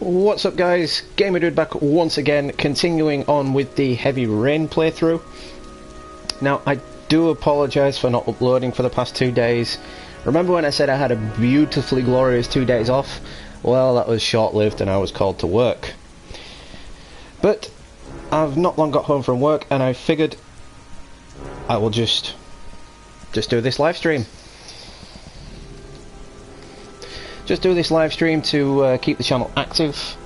What's up guys, Gamer Dude back once again, continuing on with the Heavy Rain playthrough. Now I do apologise for not uploading for the past 2 days. Remember when I said I had a beautifully glorious 2 days off? Well, that was short-lived and I was called to work. But I've not long got home from work and I figured I will just do this live stream. Just do this live stream to keep the channel active.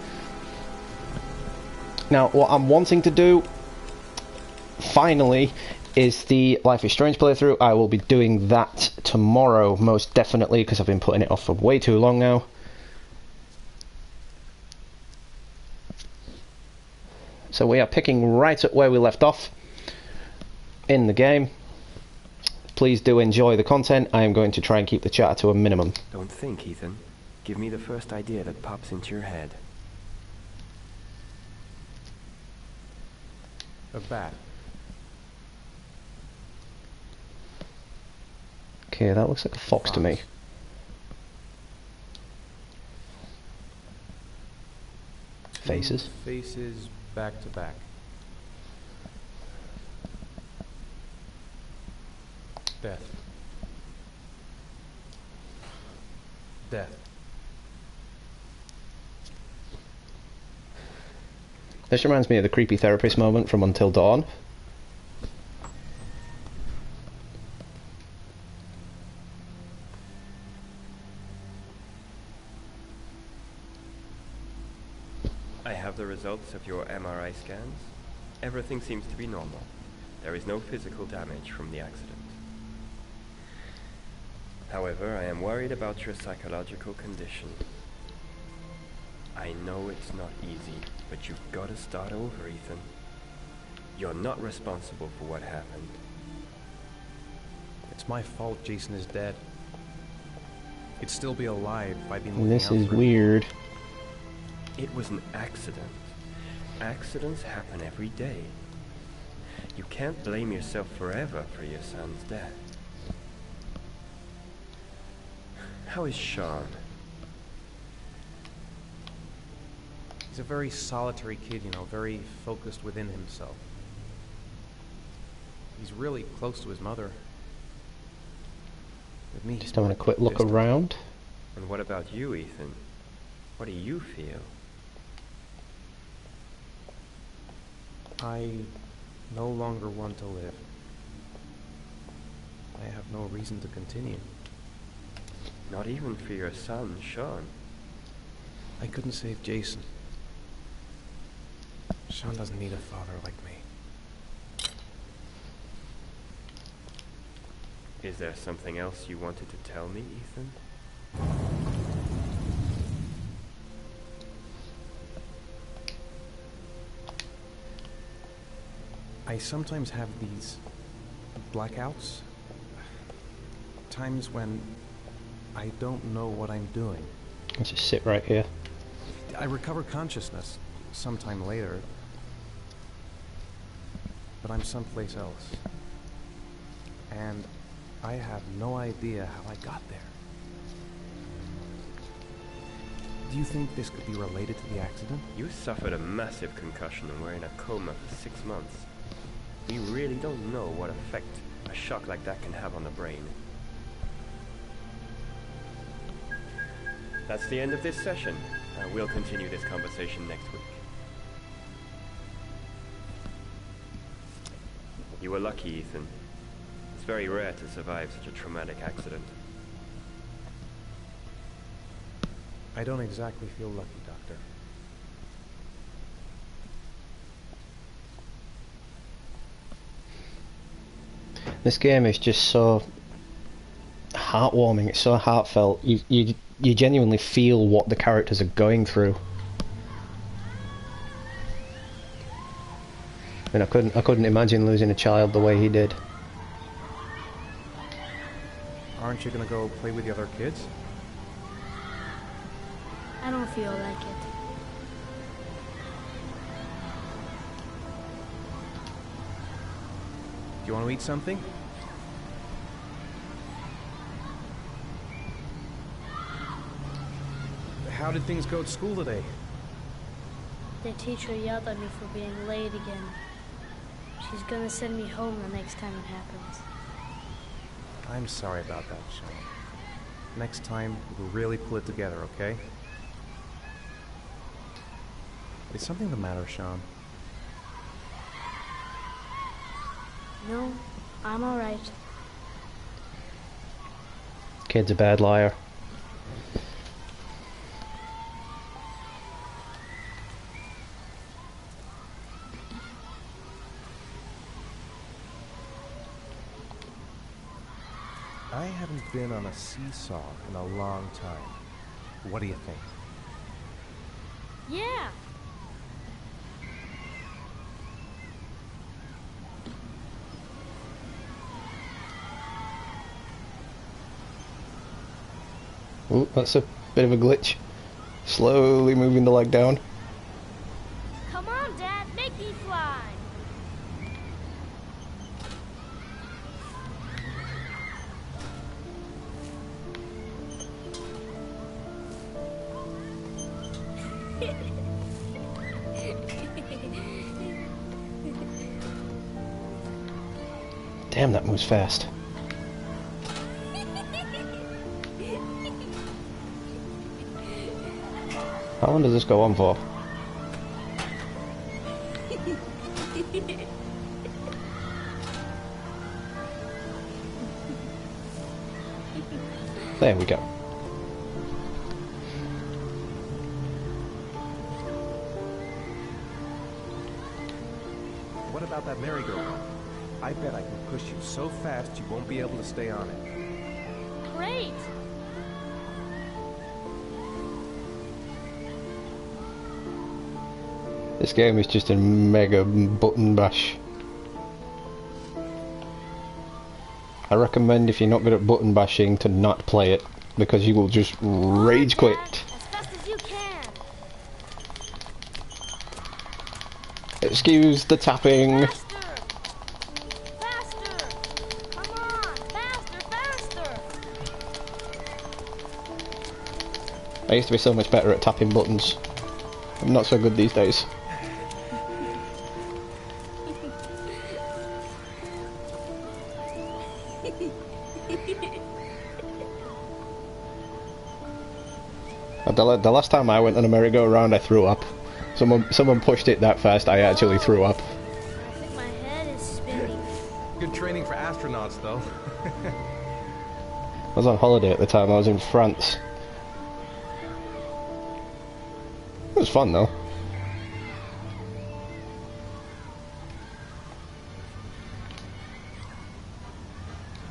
Now, what I'm wanting to do, finally, is the Life is Strange playthrough. I will be doing that tomorrow, most definitely, because I've been putting it off for way too long now. So we are picking right up where we left off in the game. Please do enjoy the content. I am going to try and keep the chat to a minimum. Don't think, Ethan. Give me the first idea that pops into your head. A bat. Okay, that looks like a fox to me. Faces. Faces back to back. Death. Death. This reminds me of the creepy therapist moment from Until Dawn. I have the results of your MRI scans. Everything seems to be normal. There is no physical damage from the accident. However, I am worried about your psychological condition. I know it's not easy, but you've got to start over, Ethan. You're not responsible for what happened. It's my fault Jason is dead. He'd still be alive if I'd been looking This out is for him. weird. It was an accident. Accidents happen every day. You can't blame yourself forever for your son's death. How is Sean? He's a very solitary kid, you know, very focused within himself. He's really close to his mother. With me, Just having a quick look distant. around. And what about you, Ethan? What do you feel? I no longer want to live. I have no reason to continue. Not even for your son, Sean. I couldn't save Jason. Sean doesn't need a father like me. Is there something else you wanted to tell me, Ethan? I sometimes have these blackouts. Times when I don't know what I'm doing. Let's just sit right here. I recover consciousness sometime later, but I'm someplace else. And I have no idea how I got there. Do you think this could be related to the accident? You suffered a massive concussion and were in a coma for 6 months. We really don't know what effect a shock like that can have on the brain. That's the end of this session. We'll continue this conversation next week. You were lucky, Ethan. It's very rare to survive such a traumatic accident. I don't exactly feel lucky, Doctor. This game is just so heartwarming. It's so heartfelt. You genuinely feel what the characters are going through. I mean, I couldn't imagine losing a child the way he did. Aren't you gonna go play with the other kids? I don't feel like it. Do you want to eat something? How did things go at school today? The teacher yelled at me for being late again. She's gonna send me home the next time it happens. I'm sorry about that, Sean. Next time, we'll really pull it together, okay? Is something the matter, Sean? No, I'm alright. Kid's a bad liar. I haven't been on a seesaw in a long time. What do you think? Yeah! Ooh, that's a bit of a glitch. Slowly moving the leg down. Come on, Dad, make me fly! Damn, that moves fast. How long does this go on for? There we go. What about that merry-go-round? I bet I can push you so fast you won't be able to stay on it. Great! This game is just a mega button bash. I recommend, if you're not good at button bashing, to not play it, because you will just rage quit. As fast as you can! Excuse the tapping. Faster! Faster! Come on! Faster! Faster! I used to be so much better at tapping buttons. I'm not so good these days. The last time I went on a merry-go-round, I threw up. Someone pushed it that fast, I actually threw up. I think my head is spinning. Good training for astronauts, though. I was on holiday at the time, I was in France. It was fun though.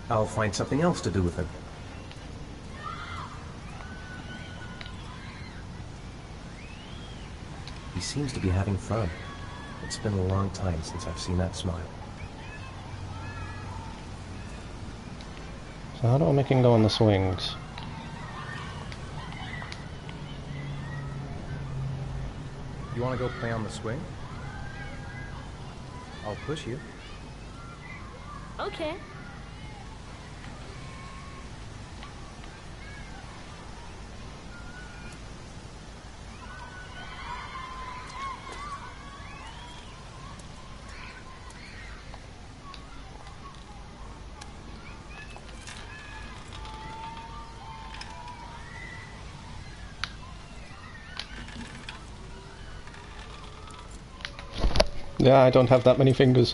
I'll find something else to do with it. He seems to be having fun. It's been a long time since I've seen that smile. So how do I make him go on the swings? You want to go play on the swing? I'll push you. Okay. Yeah, I don't have that many fingers.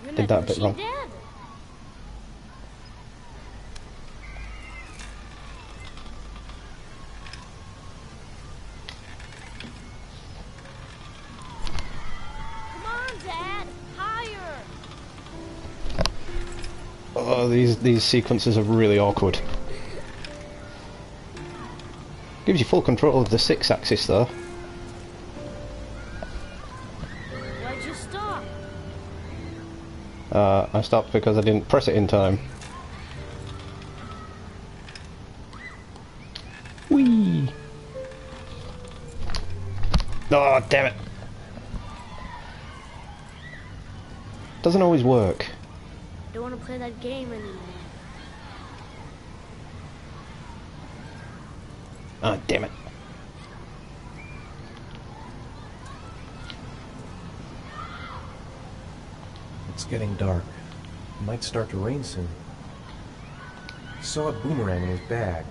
You're Did that a bit wrong. Dead. Come on, Dad! Higher! Oh, these sequences are really awkward. Gives you full control of the 6-axis though. Why'd you stop? I stopped because I didn't press it in time. Whee! Oh, damn it! Doesn't always work. I don't want to play that game anymore. Ah, damn it. getting dark. It might start to rain soon. He saw a boomerang in his bag.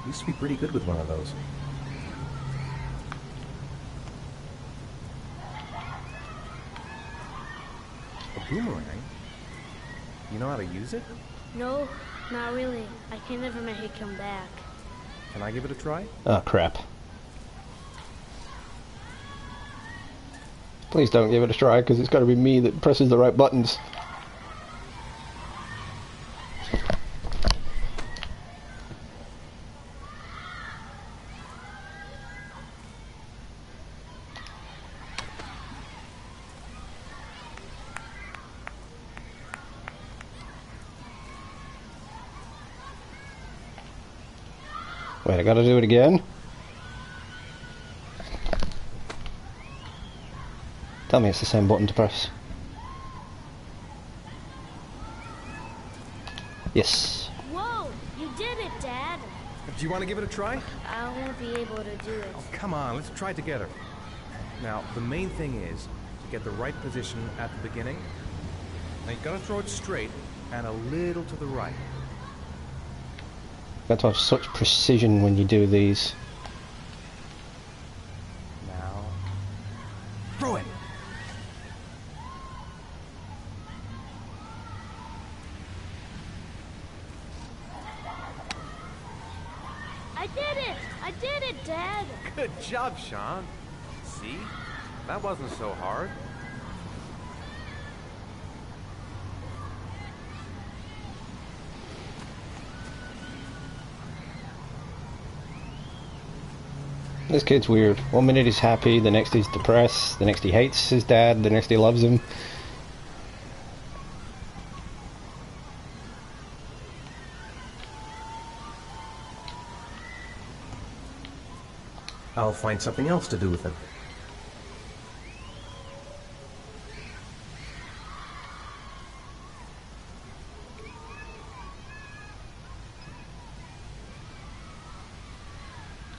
He used to be pretty good with one of those. A boomerang? You know how to use it? No, not really. I can never make it come back. Can I give it a try? Oh, crap. Please don't give it a try, because it's got to be me that presses the right buttons. Wait, I gotta do it again? Tell me it's the same button to press. Yes. Whoa! You did it, Dad! Do you want to give it a try? I won't be able to do it. Oh, come on, let's try it together. Now, the main thing is to get the right position at the beginning. Now you gotta throw it straight and a little to the right. Got to have such precision when you do these. Now, throw it! I did it! I did it, Dad! Good job, Sean. See? That wasn't so hard. This kid's weird. One minute he's happy, the next he's depressed, the next he hates his dad, the next he loves him. I'll find something else to do with it.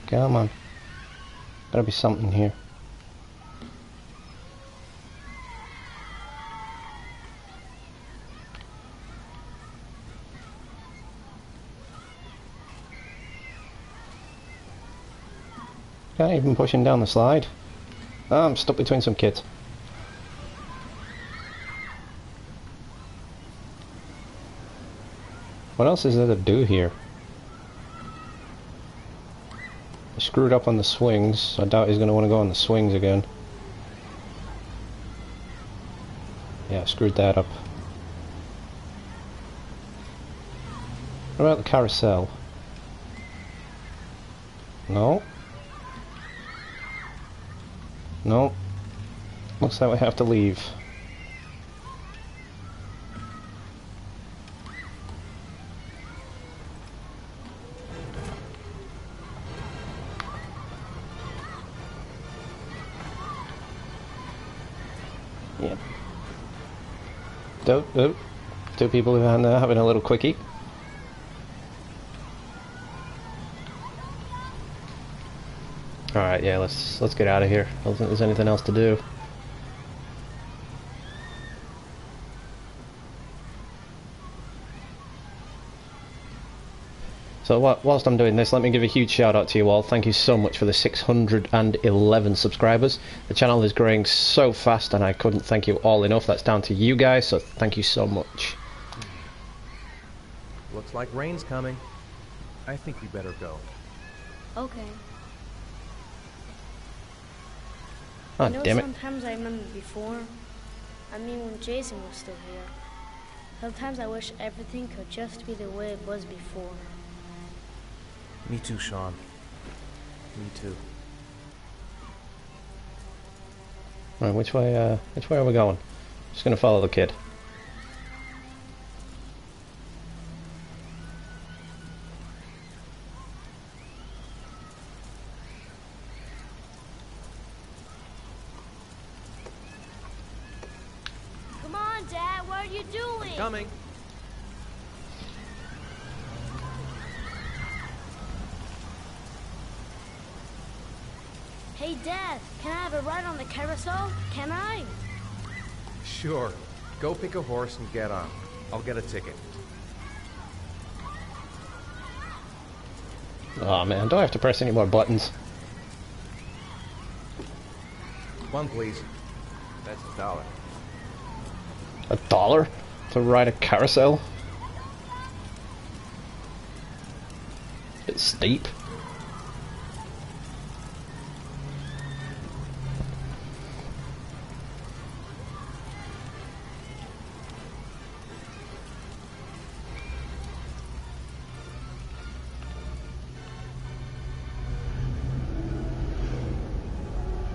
Come on. Gotta be something here. Can't even push him down the slide. Oh, I'm stuck between some kids. What else is there to do here? I screwed up on the swings. I doubt he's going to want to go on the swings again. Yeah, I screwed that up. What about the carousel? No? No. Looks like we have to leave. Yep. Two people behind there having a little quickie. Alright, yeah, let's get out of here. I don't think there's anything else to do. So whilst I'm doing this, let me give a huge shout out to you all. Thank you so much for the 611 subscribers. The channel is growing so fast and I couldn't thank you all enough. That's down to you guys, so thank you so much. Looks like rain's coming. I think we better go. Okay. Oh, You know, damn it. sometimes I remember before. I mean, when Jason was still here. Sometimes I wish everything could just be the way it was before. Me too, Sean. Me too. Right, which way are we going? Just gonna follow the kid. Come on, Dad, what are you doing? Coming. Hey, Dad, can I have a ride on the carousel? Can I? Sure. Go pick a horse and get on. I'll get a ticket. Oh man, do I have to press any more buttons? One, please. That's $1. $1 to ride a carousel? Bit steep.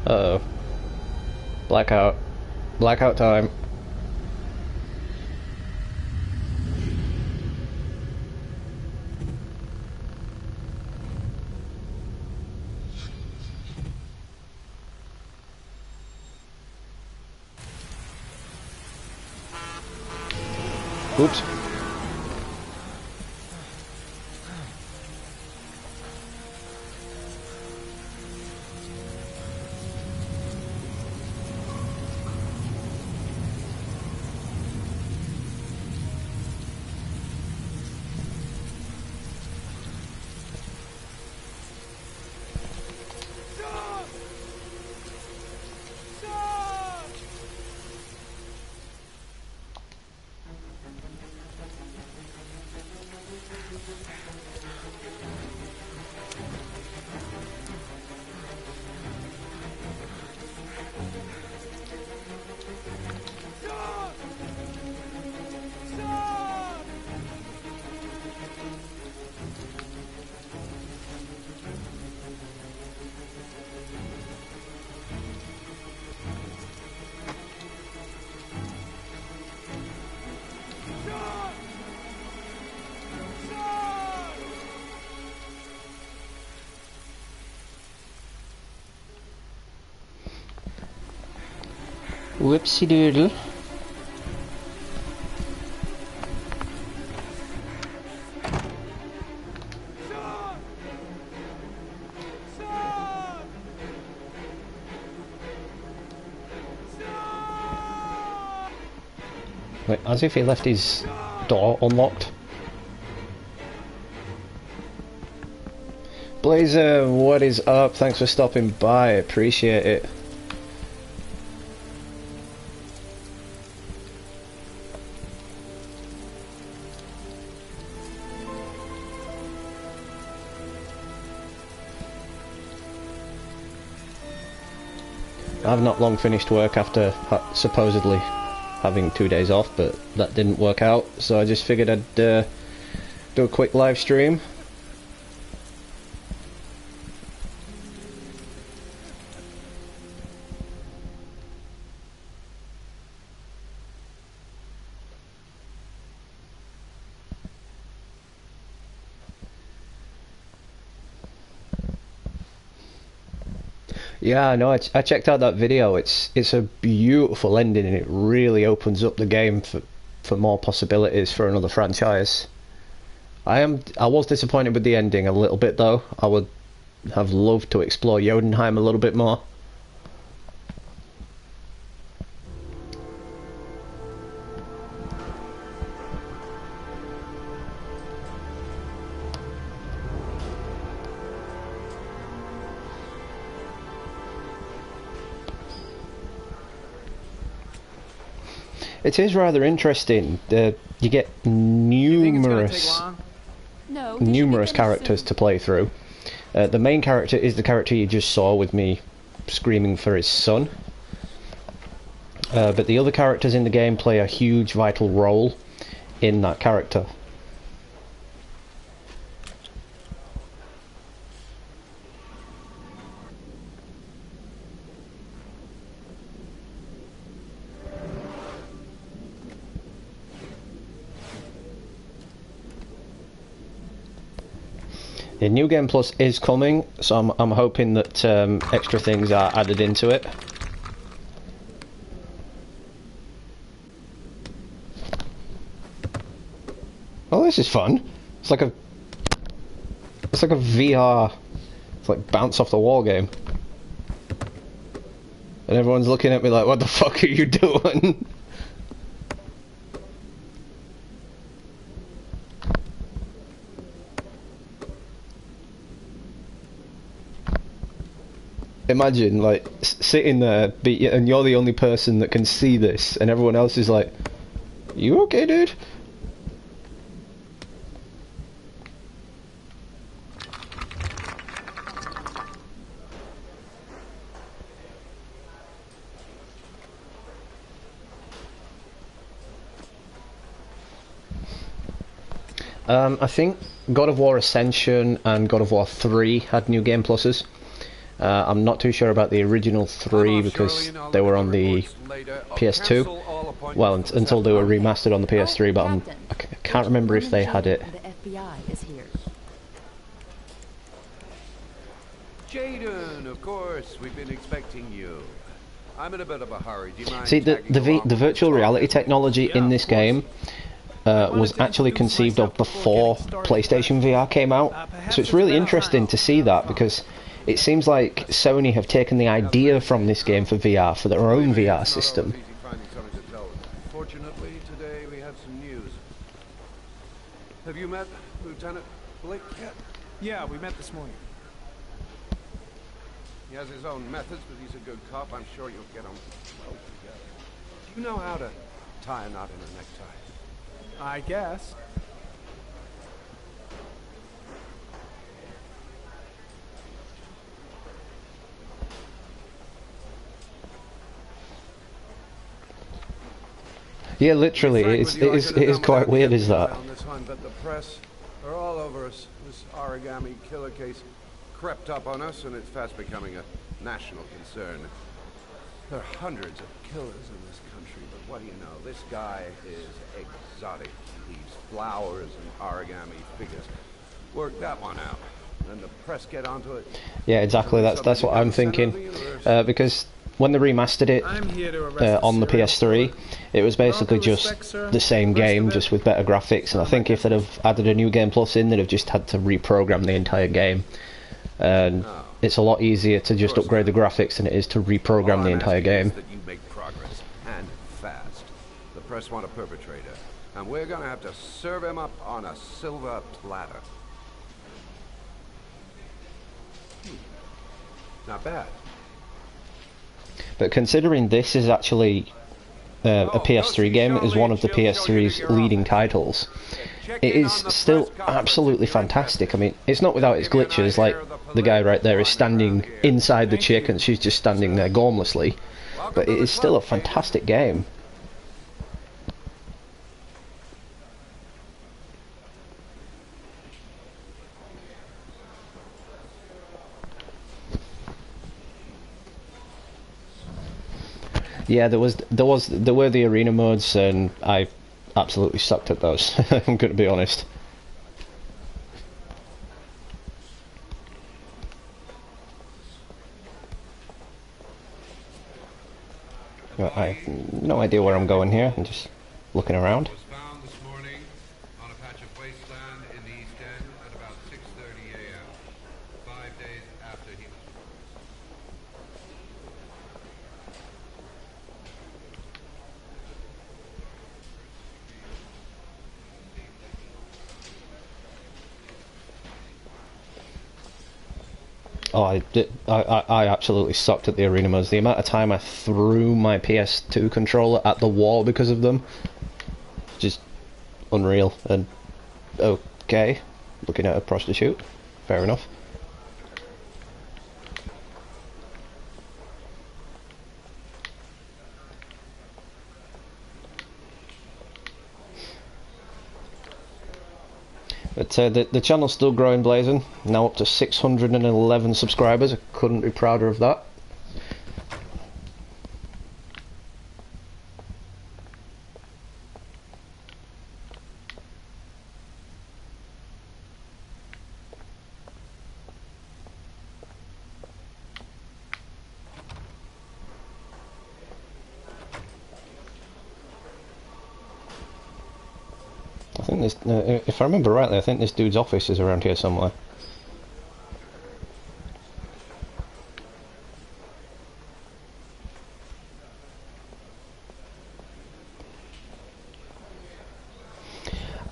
Uh-oh. Blackout. Blackout time. Oops. Whoopsie doodle. Wait, as if he left his door unlocked. Blazer, what is up? Thanks for stopping by, appreciate it. I've not long finished work after supposedly having 2 days off, but that didn't work out, so I just figured I'd do a quick live stream. Yeah, no, I checked out that video. It's a beautiful ending, and it really opens up the game for more possibilities for another franchise. I was disappointed with the ending a little bit though. I would have loved to explore Jotunheim a little bit more. It is rather interesting. You get numerous characters to play through. The main character is the character you just saw with me screaming for his son. But the other characters in the game play a huge vital role in that character. The New Game Plus is coming, so I'm hoping that extra things are added into it. Oh, this is fun. It's like a VR, it's like bounce off the wall game. And everyone's looking at me like, what the fuck are you doing? imagine like sitting there, and you're the only person that can see this, and everyone else is like, "You okay, dude?" I think God of War Ascension and God of War 3 had new game pluses. I'm not too sure about the original 3 because they were on the PS2. Well, until they were remastered on the PS3, but I can't remember if they had it. The FBI is here. Jaden, of course, we've been expecting you. I'm in a bit of a hurry. Do you mind See, the virtual reality technology in this game was actually conceived of before PlayStation VR came out. So it's really interesting to see that, because it seems like Sony have taken the idea from this game for VR for their own VR system. Fortunately, today we have some news. Have you met Lieutenant Blake yet? Yeah, we met this morning. He has his own methods, but he's a good cop. I'm sure you'll get on well together. Do you know how to tie a knot in a necktie? I guess. Yeah, literally, it is quite weird, is that? But the press are all over us. This origami killer case crept up on us, and it's fast becoming a national concern. There are hundreds of killers in this country, but what do you know? This guy is exotic. He leaves flowers and origami figures. Work that one out. And the press get onto it. Yeah, exactly. That's what I'm thinking. Because when they remastered it on the PS3, it was basically just the same game, just with better graphics. And I think if they'd have added a new game plus in, they'd have just had to reprogram the entire game. And it's a lot easier to just upgrade the graphics than it is to reprogram the entire game. That you make progress, and fast. The press want a perpetrator, and we're gonna have to serve him up on a silver platter. Not bad. But considering this is actually a PS3 game, it is one of the PS3's leading titles, it is still absolutely fantastic. I mean, it's not without its glitches, like the guy right there is standing inside the chick and she's just standing there gormlessly, but it is still a fantastic game. Yeah, there were the arena modes, and I absolutely sucked at those. I'm going to be honest. Well, I have no idea where I'm going here. I'm just looking around. Was found this morning on a patch of wasteland in the East End at about 6:30 a.m. 5 days after he was. Oh, I absolutely sucked at the arena modes. The amount of time I threw my PS2 controller at the wall because of them, just unreal. And okay, looking at a prostitute, fair enough. But the channel's still growing, blazing. Now up to 611 subscribers. I couldn't be prouder of that. I think this, if I remember rightly, I think this dude's office is around here somewhere.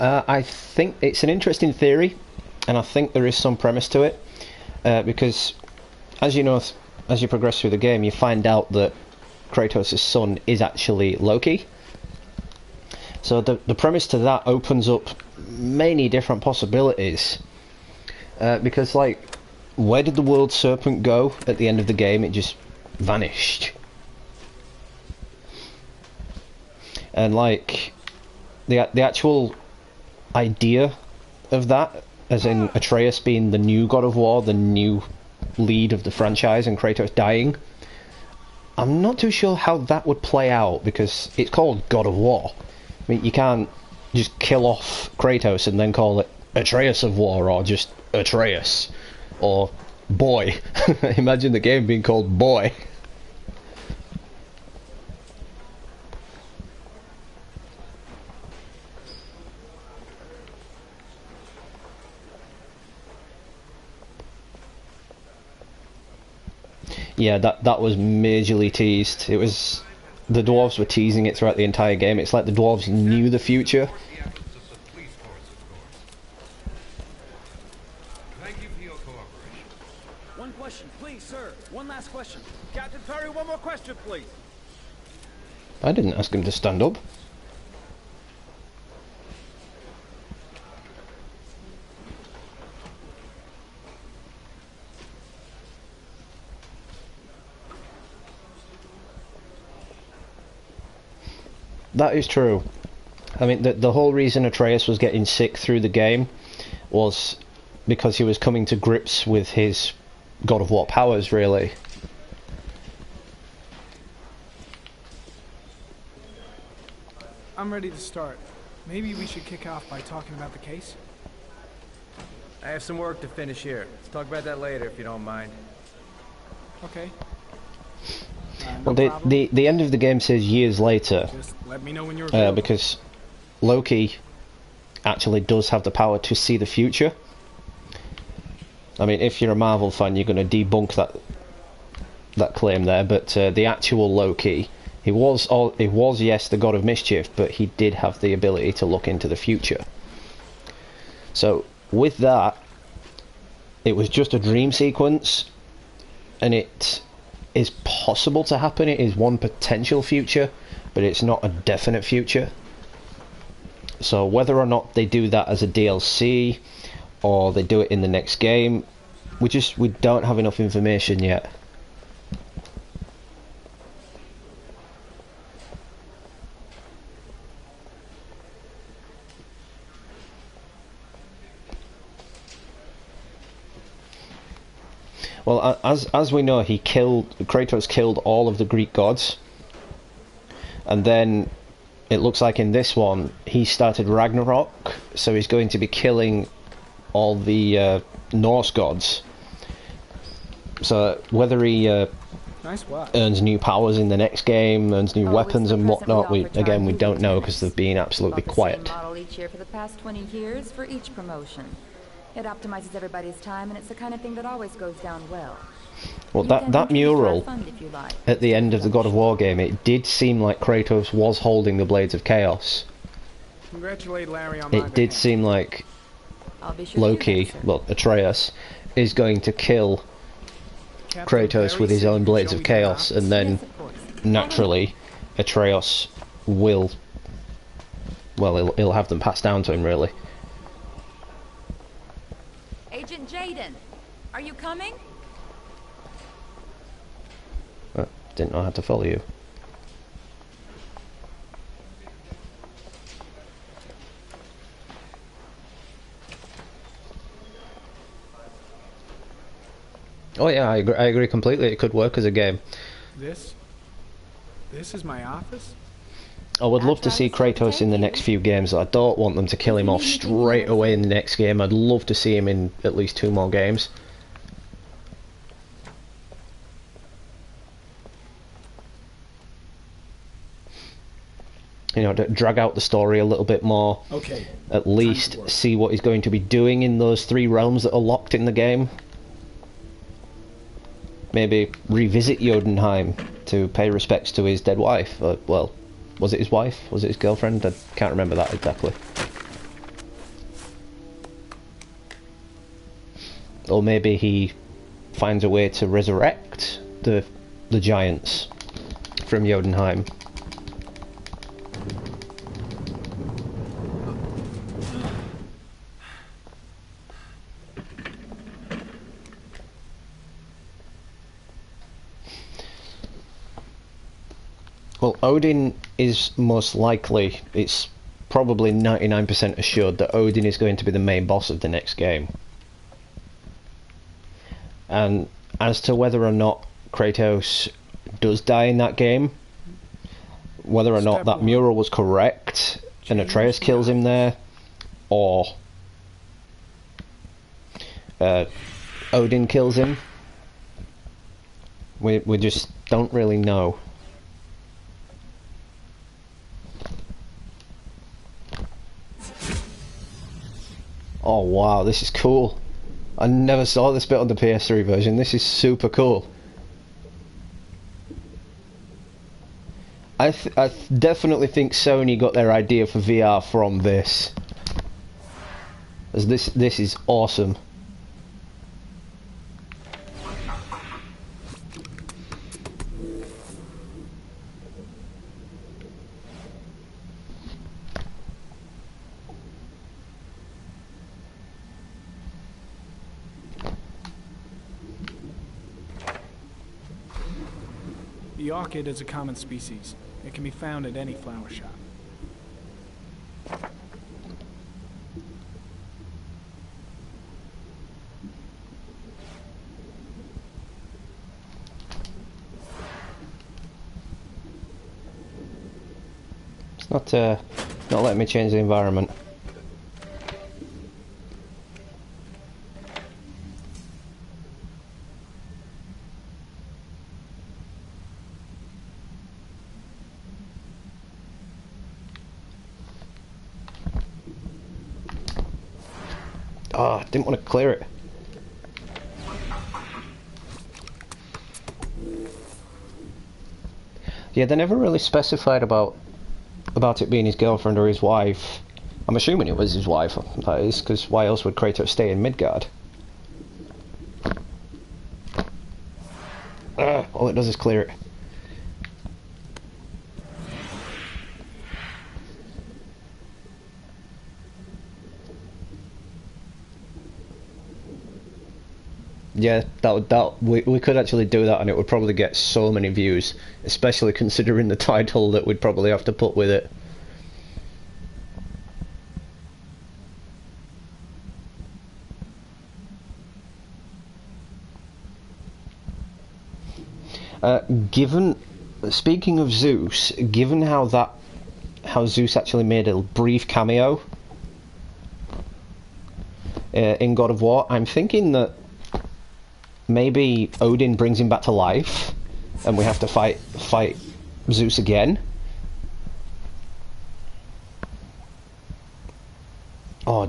I think it's an interesting theory, and I think there is some premise to it, because, as you know, as you progress through the game, you find out that Kratos' son is actually Loki. So the premise to that opens up many different possibilities. Because, like, where did the world serpent go at the end of the game? It just vanished. And, like, the actual idea of that, as in Atreus being the new God of War, the new lead of the franchise, and Kratos dying, I'm not too sure how that would play out, because it's called God of War. I mean, you can't just kill off Kratos and then call it Atreus of War, or just Atreus, or Boy. Imagine the game being called Boy. Yeah, that was majorly teased. It was... The dwarves were teasing it throughout the entire game. It's like the dwarves knew the future. Thank you for your cooperation. One question, please, sir. One last question. Captain Perry, one more question, please. I didn't ask him to stand up. That is true. I mean, the whole reason Atreus was getting sick through the game was because he was coming to grips with his God of War powers, really. I'm ready to start. Maybe we should kick off by talking about the case? I have some work to finish here. Let's talk about that later, if you don't mind. Okay. Well, the end of the game says years later, Just let me know when you're available. because Loki actually does have the power to see the future. I mean, if you're a Marvel fan, you're going to debunk that claim there. But the actual Loki, he was yes the god of mischief, but he did have the ability to look into the future. So with that, it was just a dream sequence, and it is possible to happen. It is one potential future, but it's not a definite future. So whether or not they do that as a DLC or they do it in the next game, we don't have enough information yet. Well, as we know, Kratos killed all of the Greek gods, and then it looks like in this one he started Ragnarok, so he's going to be killing all the Norse gods. So whether he Nice work. earns new powers in the next game, earns new weapons and whatnot, we don't know, because they've been absolutely quiet. Same model each year for the past 20 years for each promotion. It optimizes everybody's time, and it's the kind of thing that always goes down well. Well, that mural at the end of the God of War game, it did seem like Kratos was holding the Blades of Chaos. Congratulate Larry on my It did seem like I'll be sure Loki, well, Atreus, is going to kill Kratos with his own Blades of Chaos, and then naturally Atreus will, well, he'll have them passed down to him, really. Agent Jaden, are you coming? Didn't know how to follow you. Oh yeah, I agree completely. It could work as a game. This is my office? I would love to see Kratos in the next few games. I don't want them to kill him off straight away in the next game. I'd love to see him in at least 2 more games. You know, to drag out the story a little bit more. Okay. At least see what he's going to be doing in those 3 realms that are locked in the game. Maybe revisit Jotunheim to pay respects to his dead wife. Well, was it his wife? Was it his girlfriend? I can't remember that exactly. Or maybe he finds a way to resurrect the giants from Jotunheim. Well, Odin is most likely, it's probably 99% assured that Odin is going to be the main boss of the next game. And as to whether or not Kratos does die in that game, whether or not that mural was correct and Atreus kills him there, or Odin kills him, we just don't really know. Oh wow, this is cool. I never saw this bit on the PS3 version. This is super cool. I definitely think Sony got their idea for VR from this. As this is awesome. The orchid is a common species. It can be found at any flower shop. It's not letting me change the environment. Oh, I didn't want to clear it. Yeah, they never really specified about it being his girlfriend or his wife. I'm assuming it was his wife, that is, because why else would Kratos stay in Midgard? All it does is clear it. Yeah, we could actually do that, and it would probably get so many views, especially considering the title that we'd probably have to put with it. Speaking of Zeus, given how Zeus actually made a brief cameo in God of War, I'm thinking that maybe Odin brings him back to life, and we have to fight Zeus again. Oh,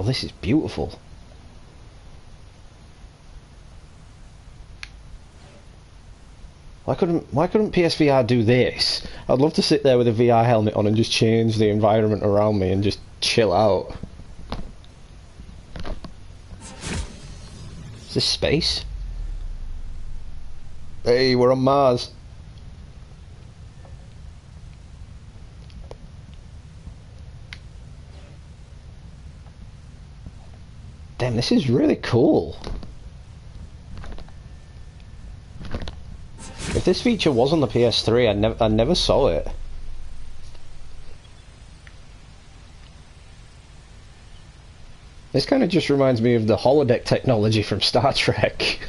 this is beautiful. Why couldn't PSVR do this? I'd love to sit there with a VR helmet on and just change the environment around me and just chill out. Is this space? Hey, we're on Mars. Damn, this is really cool. If this feature was on the PS3, I never saw it. This kind of just reminds me of the holodeck technology from Star Trek.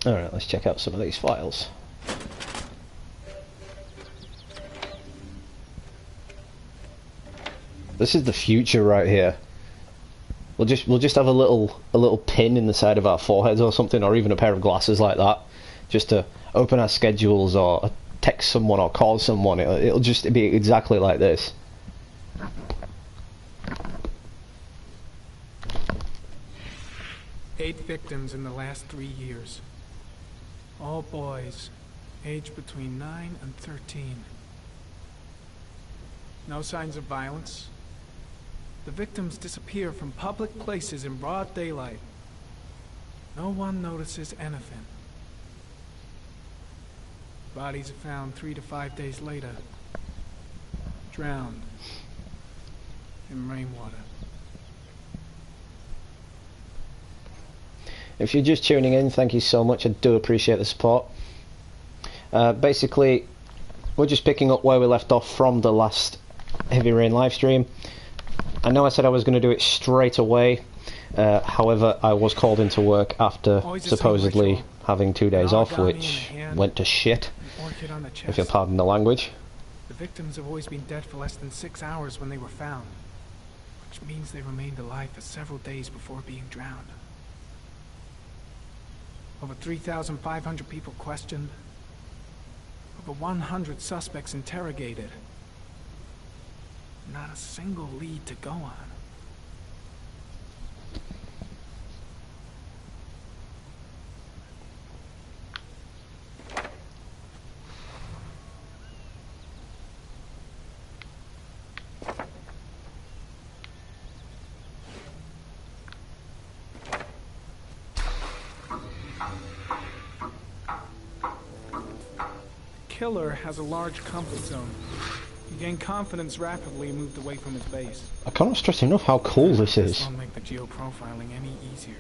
Alright, let's check out some of these files. This is the future right here. We'll just have a little pin in the side of our foreheads or something, or even a pair of glasses like that, just to open our schedules or text someone or call someone, it'll just be exactly like this. 8 victims in the last 3 years. All boys, aged between 9 and 13. No signs of violence. The victims disappear from public places in broad daylight. No one notices anything. Bodies are found 3 to 5 days later, drowned in rainwater. If you're just tuning in, thank you so much. I do appreciate the support. Basically, we're just picking up where we left off from the last Heavy Rain livestream. I know I said I was going to do it straight away. However, I was called into work after supposedly having 2 days off, which went to shit, if you'll pardon the language. The victims have always been dead for less than 6 hours when they were found, which means they remained alive for several days before being drowned. Over 3,500 people questioned. Over 100 suspects interrogated. Not a single lead to go on. Killer has a large comfort zone. He gained confidence rapidly and moved away from his base. I cannot stress enough how cool this is. This won't make the geoprofiling any easier.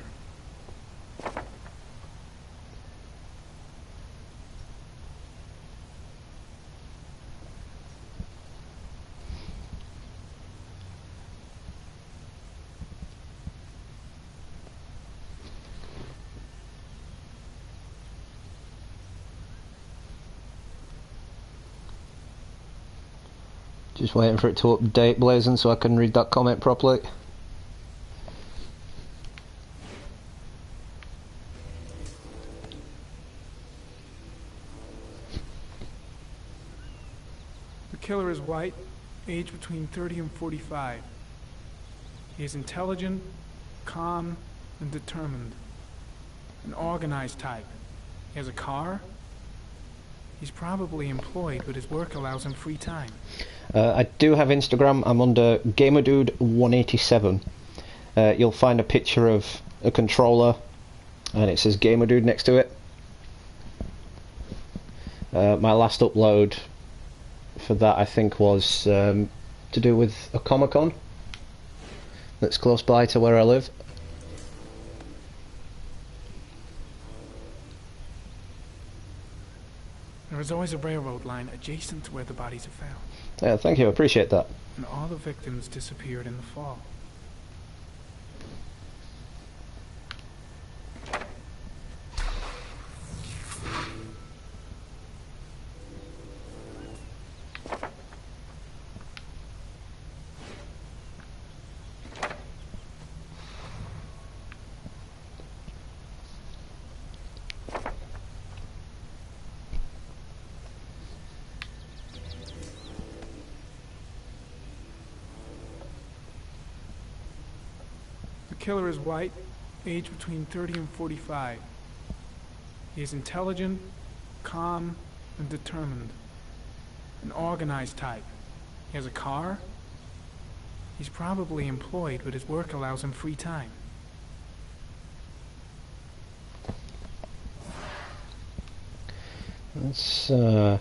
Just waiting for it to update, Blazing, so I can read that comment properly. The killer is white, aged between 30 and 45. He is intelligent, calm, and determined. An organized type. He has a car. He's probably employed, but his work allows him free time. I do have Instagram. I'm under GamerDude187. You'll find a picture of a controller, and it says GamerDude next to it. My last upload for that, I think, was to do with a Comic-Con that's close by to where I live. There is always a railroad line adjacent to where the bodies are found. Yeah, thank you, I appreciate that. And all the victims disappeared in the fall. The killer is white, aged between 30 and 45. He is intelligent, calm, and determined. An organized type. He has a car. He's probably employed, but his work allows him free time. Let's check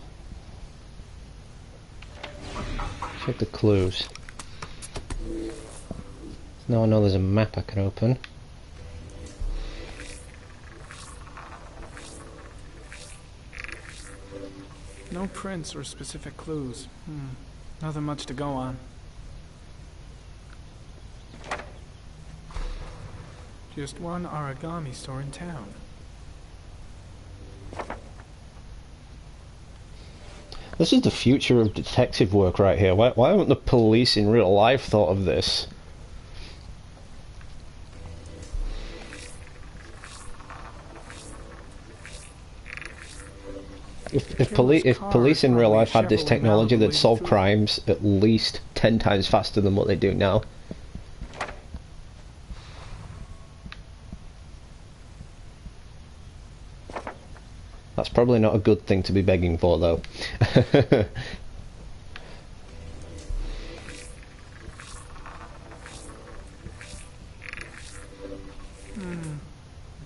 the clues. Now I know there's a map I can open. No prints or specific clues. Nothing much to go on. Just one origami store in town. This is the future of detective work right here. Why haven't the police in real life thought of this? if police in real life had this technology, they'd solve crimes at least 10 times faster than what they do now. That's probably not a good thing to be begging for, though.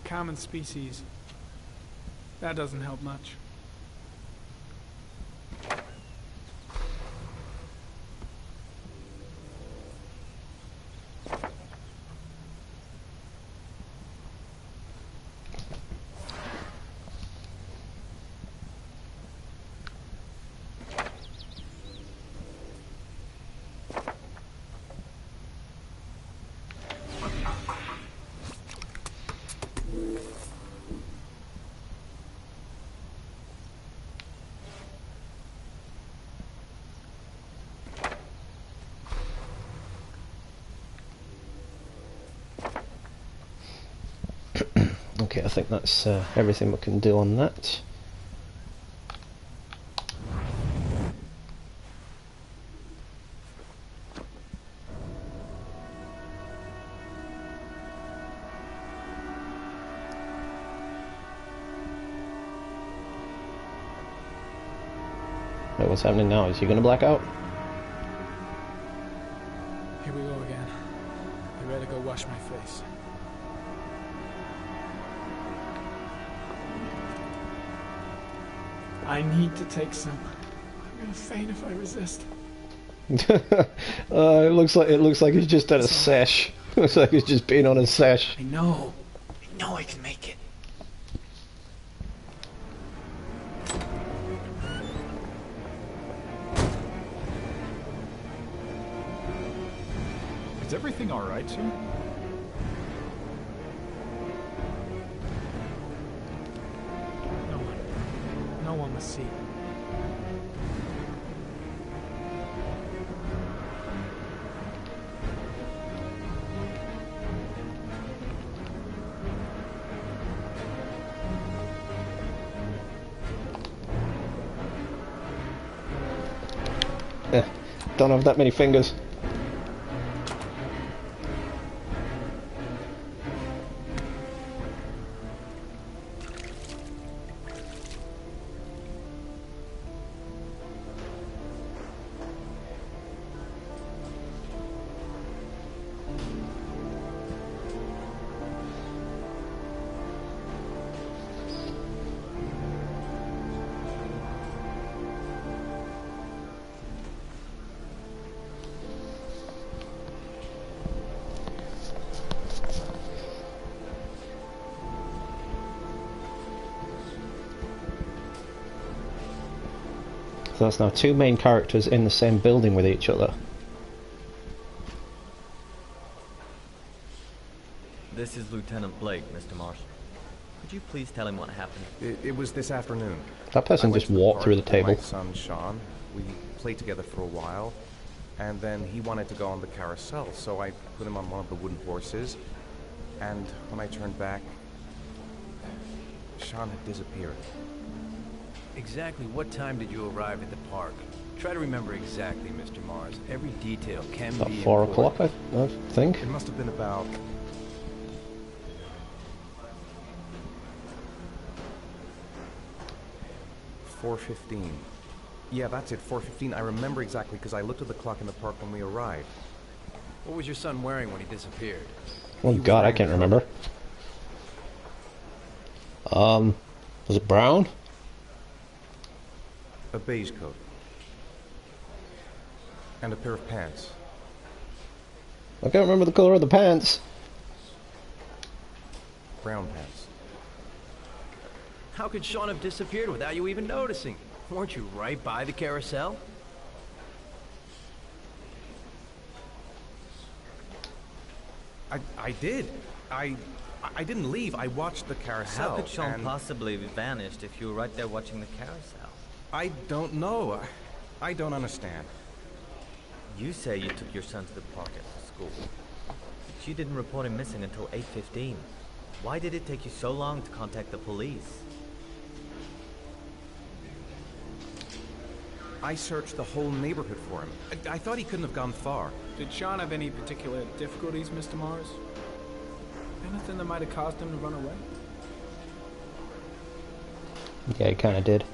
Common species. That doesn't help much. Okay, I think that's everything we can do on that. Wait, what's happening now? Is he gonna black out? Here we go again. I better go wash my face. I need to take some. I'm gonna faint if I resist. It looks like he's just at a sesh. Looks like he's just been on a sesh. I know I can make it. Is everything all right, sir? No one must see. Don't have that many fingers. So that's now two main characters in the same building with each other. This is Lieutenant Blake, Mr. Marsh. Could you please tell him what happened? It was this afternoon. That person just walked through the table. My son Sean. We played together for a while, and then he wanted to go on the carousel, so I put him on one of the wooden horses. And when I turned back, Sean had disappeared. Exactly what time did you arrive at the park? Try to remember exactly, Mr. Mars. Every detail can About be 4 important. o'clock, I think. It must have been about 4:15. Yeah, that's it, 4:15. I remember exactly because I looked at the clock in the park when we arrived. What was your son wearing when he disappeared? Oh God, I can't remember. Was it brown? A beige coat. And a pair of pants. I can't remember the color of the pants. Brown pants. How could Sean have disappeared without you even noticing? Weren't you right by the carousel? I did. I didn't leave. I watched the carousel. How could Sean possibly have vanished if you were right there watching the carousel? I don't know. I don't understand. You say you took your son to the park after school, but you didn't report him missing until 8:15. Why did it take you so long to contact the police? I searched the whole neighborhood for him. I thought he couldn't have gone far. Did Sean have any particular difficulties, Mr. Mars? Anything that might have caused him to run away? Yeah, he kind of did.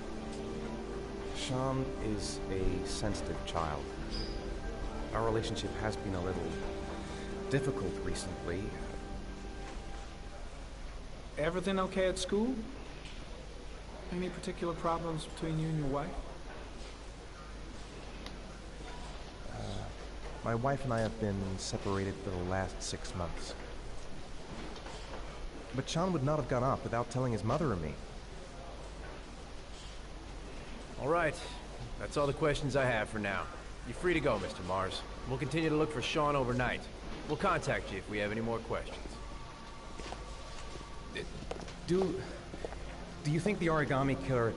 Sean is a sensitive child. Our relationship has been a little difficult recently. Everything okay at school? Any particular problems between you and your wife? My wife and I have been separated for the last 6 months. But Sean would not have gone off without telling his mother or me. All right. That's all the questions I have for now. You're free to go, Mr. Mars. We'll continue to look for Sean overnight. We'll contact you if we have any more questions. Do you think the origami killer...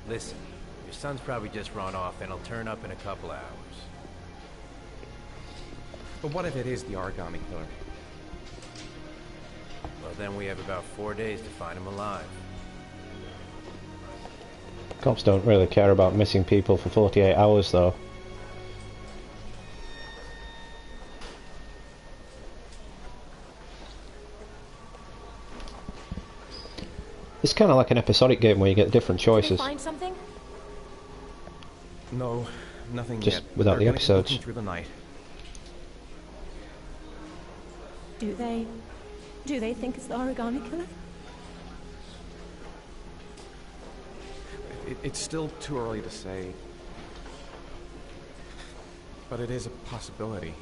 Listen, your son's probably just run off and he'll turn up in a couple hours. But what if it is the origami killer? Well, then we have about 4 days to find him alive. Cops don't really care about missing people for 48 hours, though. It's kind of like an episodic game where you get different choices. Did they find something? No, nothing just yet. without the They're episodes. looking through the night. Do they think it's the origami killer? It's still too early to say. But it is a possibility.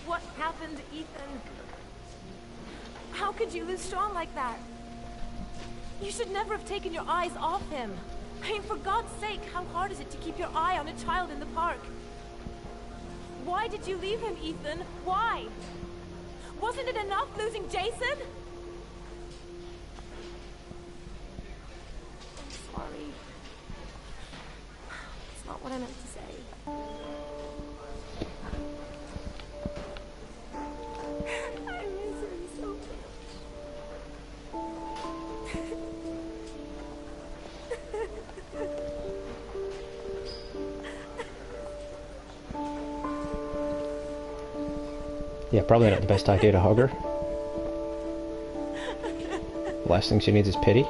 What happened, Ethan? How could you lose Sean like that? You should never have taken your eyes off him. I mean, for God's sake, how hard is it to keep your eye on a child in the park? Why did you leave him, Ethan? Why? Wasn't it enough losing Jason? I'm sorry. It's not what I meant to say. I miss him so much. Yeah, probably not the best idea to hug her. The last thing she needs is pity.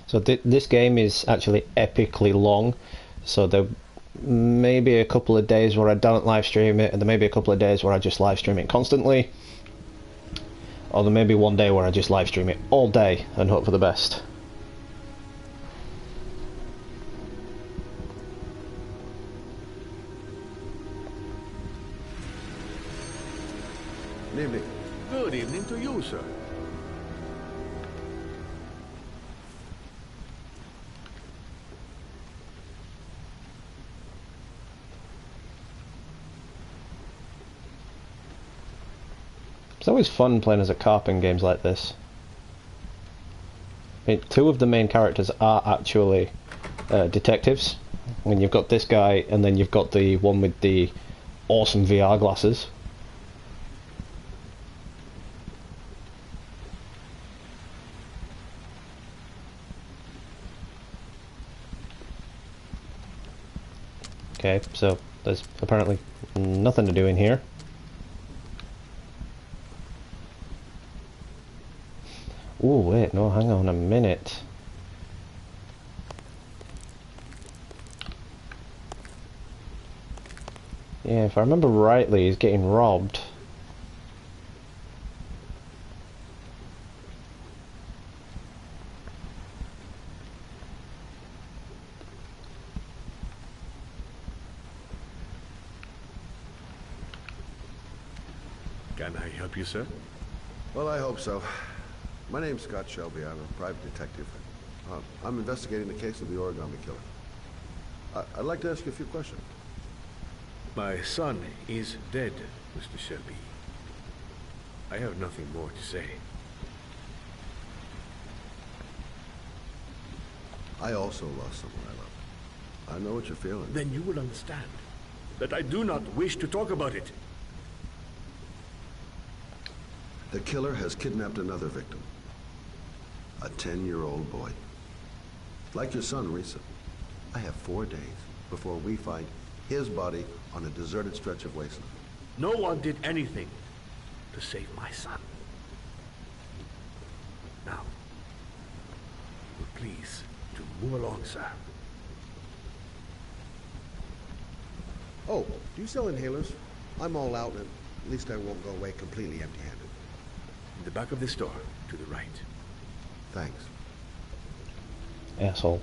So this game is actually epically long, so there may be a couple of days where I don't live stream it, and there may be a couple of days where I just live stream it constantly, or there may be one day where I just live stream it all day and hope for the best. Good evening. Good evening to you, sir. It's always fun playing as a cop in games like this. I mean, two of the main characters are actually detectives. I mean, you've got this guy, and then you've got the one with the awesome VR glasses. Okay, so there's apparently nothing to do in here. Oh wait, no, hang on a minute. Yeah, if I remember rightly, he's getting robbed. Can I help you, sir? Well, I hope so. My name's Scott Shelby. I'm a private detective. I'm investigating the case of the origami killer. I'd like to ask you a few questions. My son is dead, Mr. Shelby. I have nothing more to say. I also lost someone I love. I know what you're feeling. Then you will understand that I do not wish to talk about it. The killer has kidnapped another victim. A 10-year-old boy. Like your son, Risa. I have 4 days before we find his body on a deserted stretch of wasteland. No one did anything to save my son. Now, please, to move along, sir. Oh, do you sell inhalers? I'm all out, and at least I won't go away completely empty-handed. In the back of the store, to the right. Thanks. Asshole.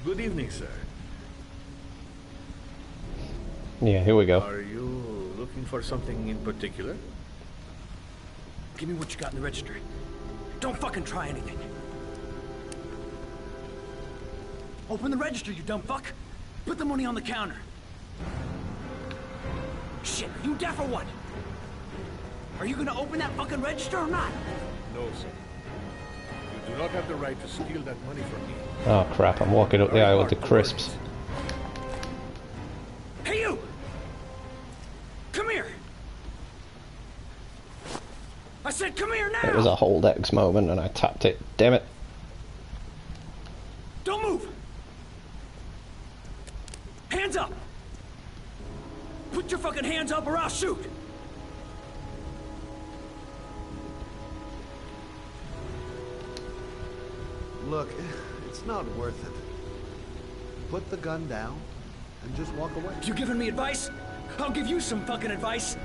Good evening, sir. Yeah, here we go. Are you looking for something in particular? Give me what you got in the register. Don't fucking try anything. Open the register, you dumb fuck. Put the money on the counter. Shit, are you deaf or what? Are you gonna open that fucking register or not? No, sir. You do not have the right to steal that money from me. Oh crap, I'm walking up the aisle with the crisps. Hey you! Come here! I said come here now! It was a hold X moment and I tapped it. Damn it. Don't move! Hands up! Put your fucking hands up or I'll shoot! Look, it's not worth it. Put the gun down and just walk away. You giving me advice? I'll give you some fucking advice.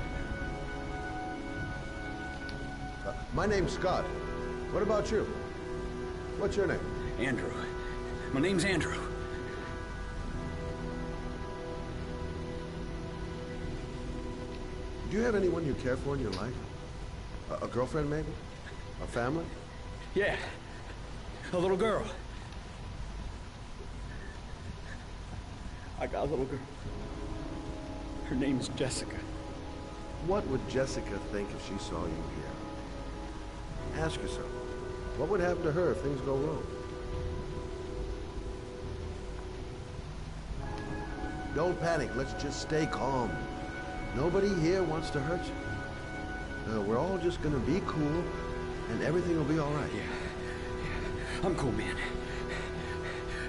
My name's Scott. What about you? What's your name? Andrew. My name's Andrew. Do you have anyone you care for in your life? A girlfriend, maybe? A family? Yeah. A little girl. I got a little girl. Her name's Jessica. What would Jessica think if she saw you here? Ask yourself, what would happen to her if things go wrong? Don't panic, let's just stay calm. Nobody here wants to hurt you. We're all just gonna be cool, and everything will be all right. Yeah. I'm cool, man.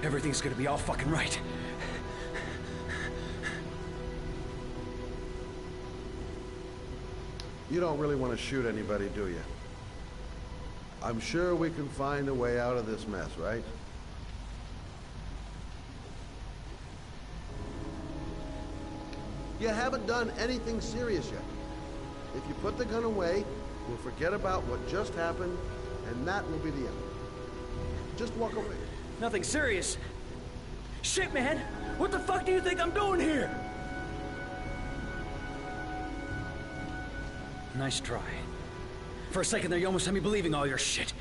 Everything's gonna be all fucking right. You don't really want to shoot anybody, do you? I'm sure we can find a way out of this mess, right? You haven't done anything serious yet. If you put the gun away, we'll forget about what just happened, and that will be the end. Just walk away. Nothing serious. Shit, man! What the fuck do you think I'm doing here? Nice try. For a second there, you almost had me believing all your shit.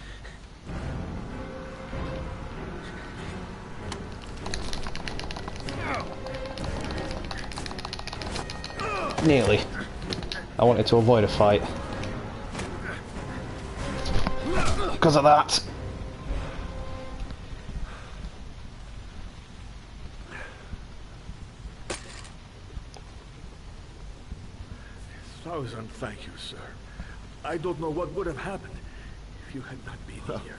Nearly. I wanted to avoid a fight. Because of that. Thank you, sir. I don't know what would have happened if you had not been here.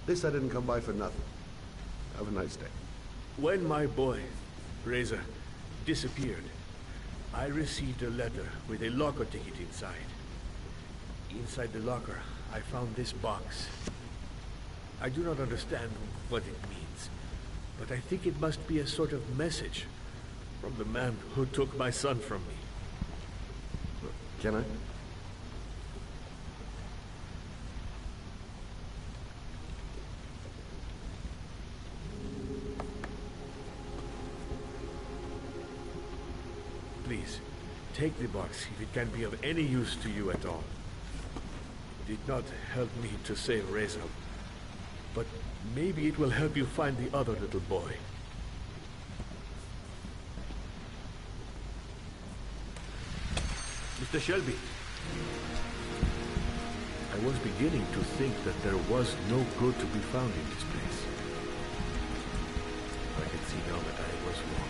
This I didn't come by for nothing. Have a nice day. When my boy, Reza, disappeared, I received a letter with a locker ticket inside. Inside the locker, I found this box. I do not understand what it means, but I think it must be a sort of message from the man who took my son from me. Can I? please, take the box if it can be of any use to you at all. It did not help me to save Reza, but maybe it will help you find the other little boy. Mr. Shelby, I was beginning to think that there was no good to be found in this place. I can see now that I was wrong.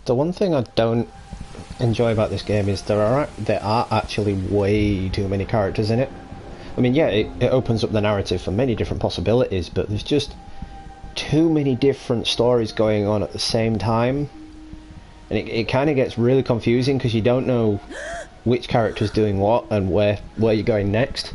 The one thing I don't enjoy about this game is there are actually way too many characters in it. I mean, yeah, it opens up the narrative for many different possibilities, but there's just too many different stories going on at the same time, and it kind of gets really confusing because you don't know which character's doing what and where you're going next.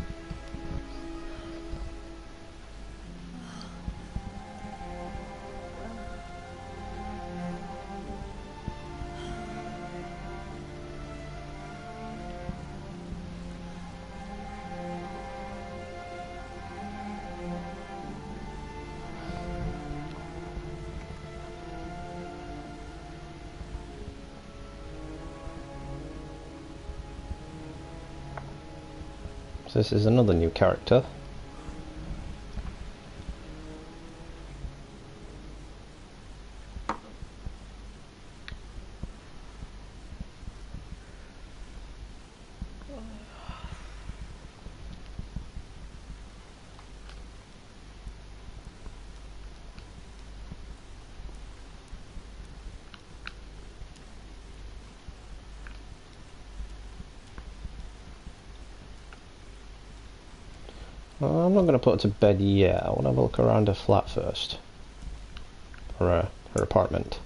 So this is another new character. I'm not going to put her to bed yet. I want to have a look around her flat first. Or her apartment.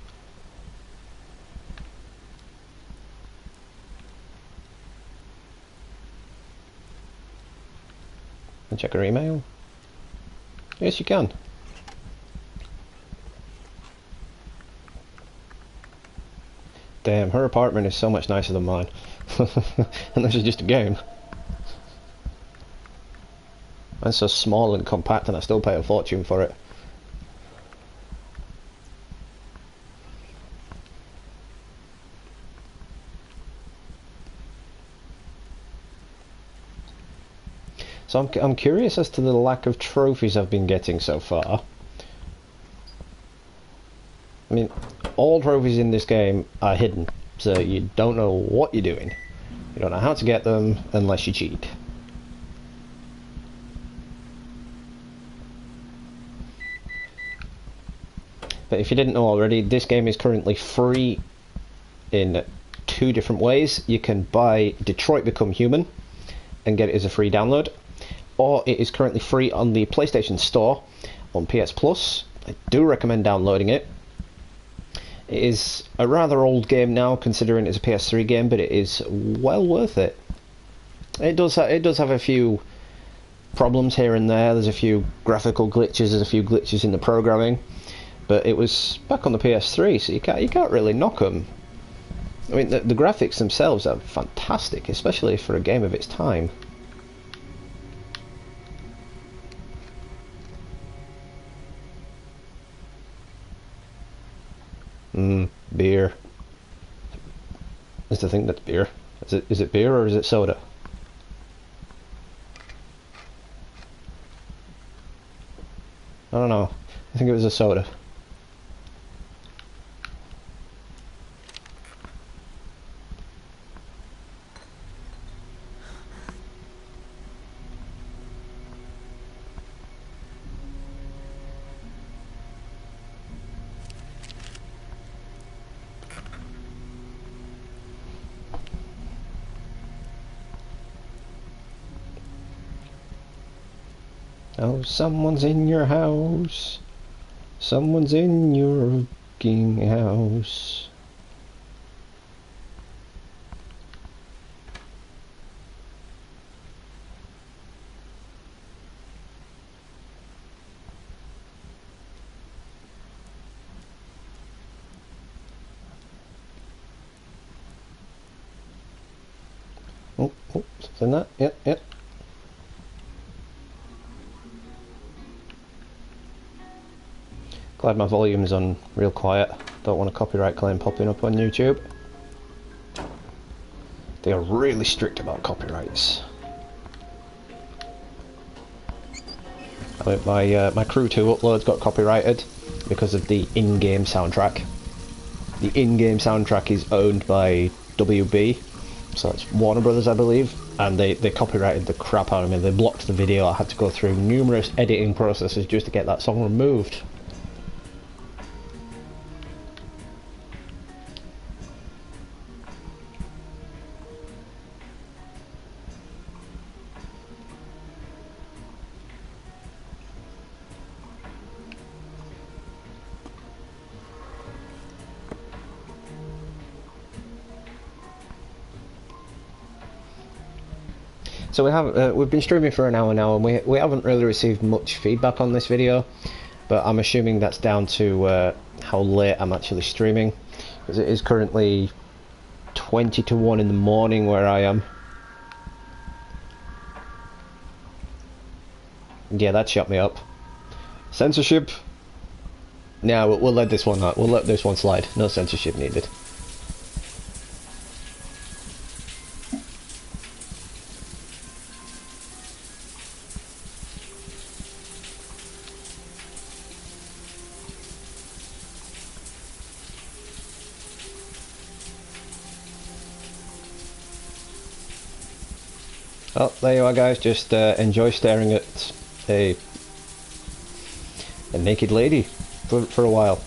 And check her email. Yes, you can. Damn, her apartment is so much nicer than mine. And this is just a game. It's so small and compact, and I still pay a fortune for it. So I'm curious as to the lack of trophies I've been getting so far. I mean, all trophies in this game are hidden, so you don't know what you're doing. You don't know how to get them unless you cheat. But if you didn't know already, this game is currently free in two different ways. You can buy Detroit Become Human and get it as a free download, or it is currently free on the PlayStation Store on PS Plus. I do recommend downloading it. It is a rather old game now, considering it's a PS3 game, but it is well worth it. It does have a few problems here and there. There's a few graphical glitches, there's a few glitches in the programming. But it was back on the PS3, so you can't really knock them. I mean, the graphics themselves are fantastic, especially for a game of its time. Beer. Is the thing that's beer? Is it beer or is it soda? I don't know. I think it was a soda. Oh, someone's in your house. Someone's in your fucking house. Oh, something that. Yep, yep. Glad my volume's on real quiet. Don't want a copyright claim popping up on YouTube. They are really strict about copyrights. I mean, my Crew 2 uploads got copyrighted because of the in-game soundtrack. The in-game soundtrack is owned by WB, so that's Warner Brothers, I believe, and they copyrighted the crap out of me. They blocked the video. I had to go through numerous editing processes just to get that song removed. So we've been streaming for an hour now, and we haven't really received much feedback on this video, but I'm assuming that's down to how late I'm actually streaming, because it is currently 20 to 1 in the morning where I am. Yeah, that shut me up. Censorship? No, we'll let this one out. We'll let this one slide. No censorship needed. Oh, there you are, guys. Just enjoy staring at a naked lady for a while.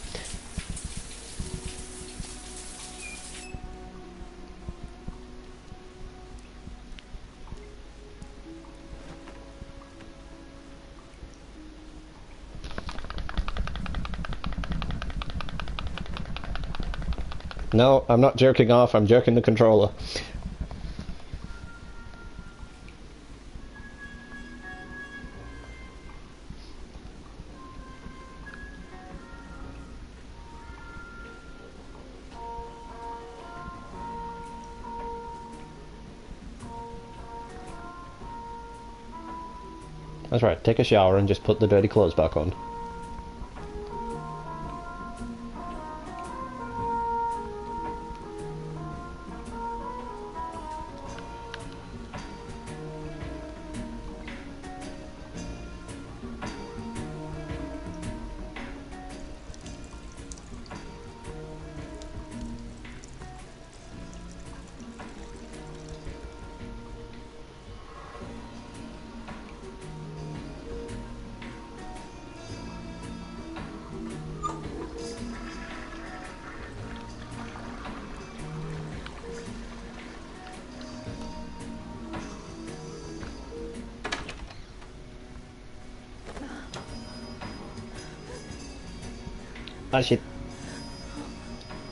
No, I'm not jerking off. I'm jerking the controller. That's right, take a shower and just put the dirty clothes back on. Ah shit.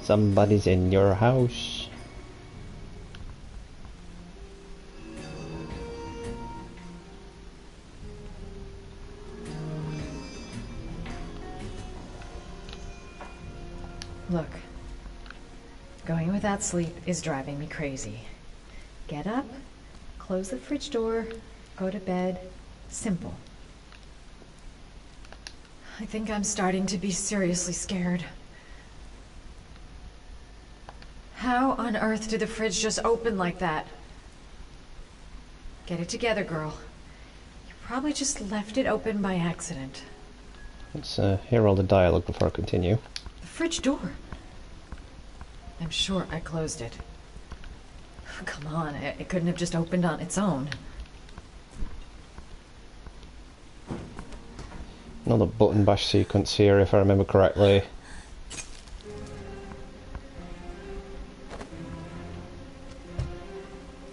Somebody's in your house. Look, going without sleep is driving me crazy. Get up, close the fridge door, go to bed. Simple. I think I'm starting to be seriously scared. How on earth did the fridge just open like that? Get it together, girl. You probably just left it open by accident. Let's hear all the dialogue before I continue. The fridge door. I'm sure I closed it. Come on, it couldn't have just opened on its own. Another button bash sequence here, if I remember correctly.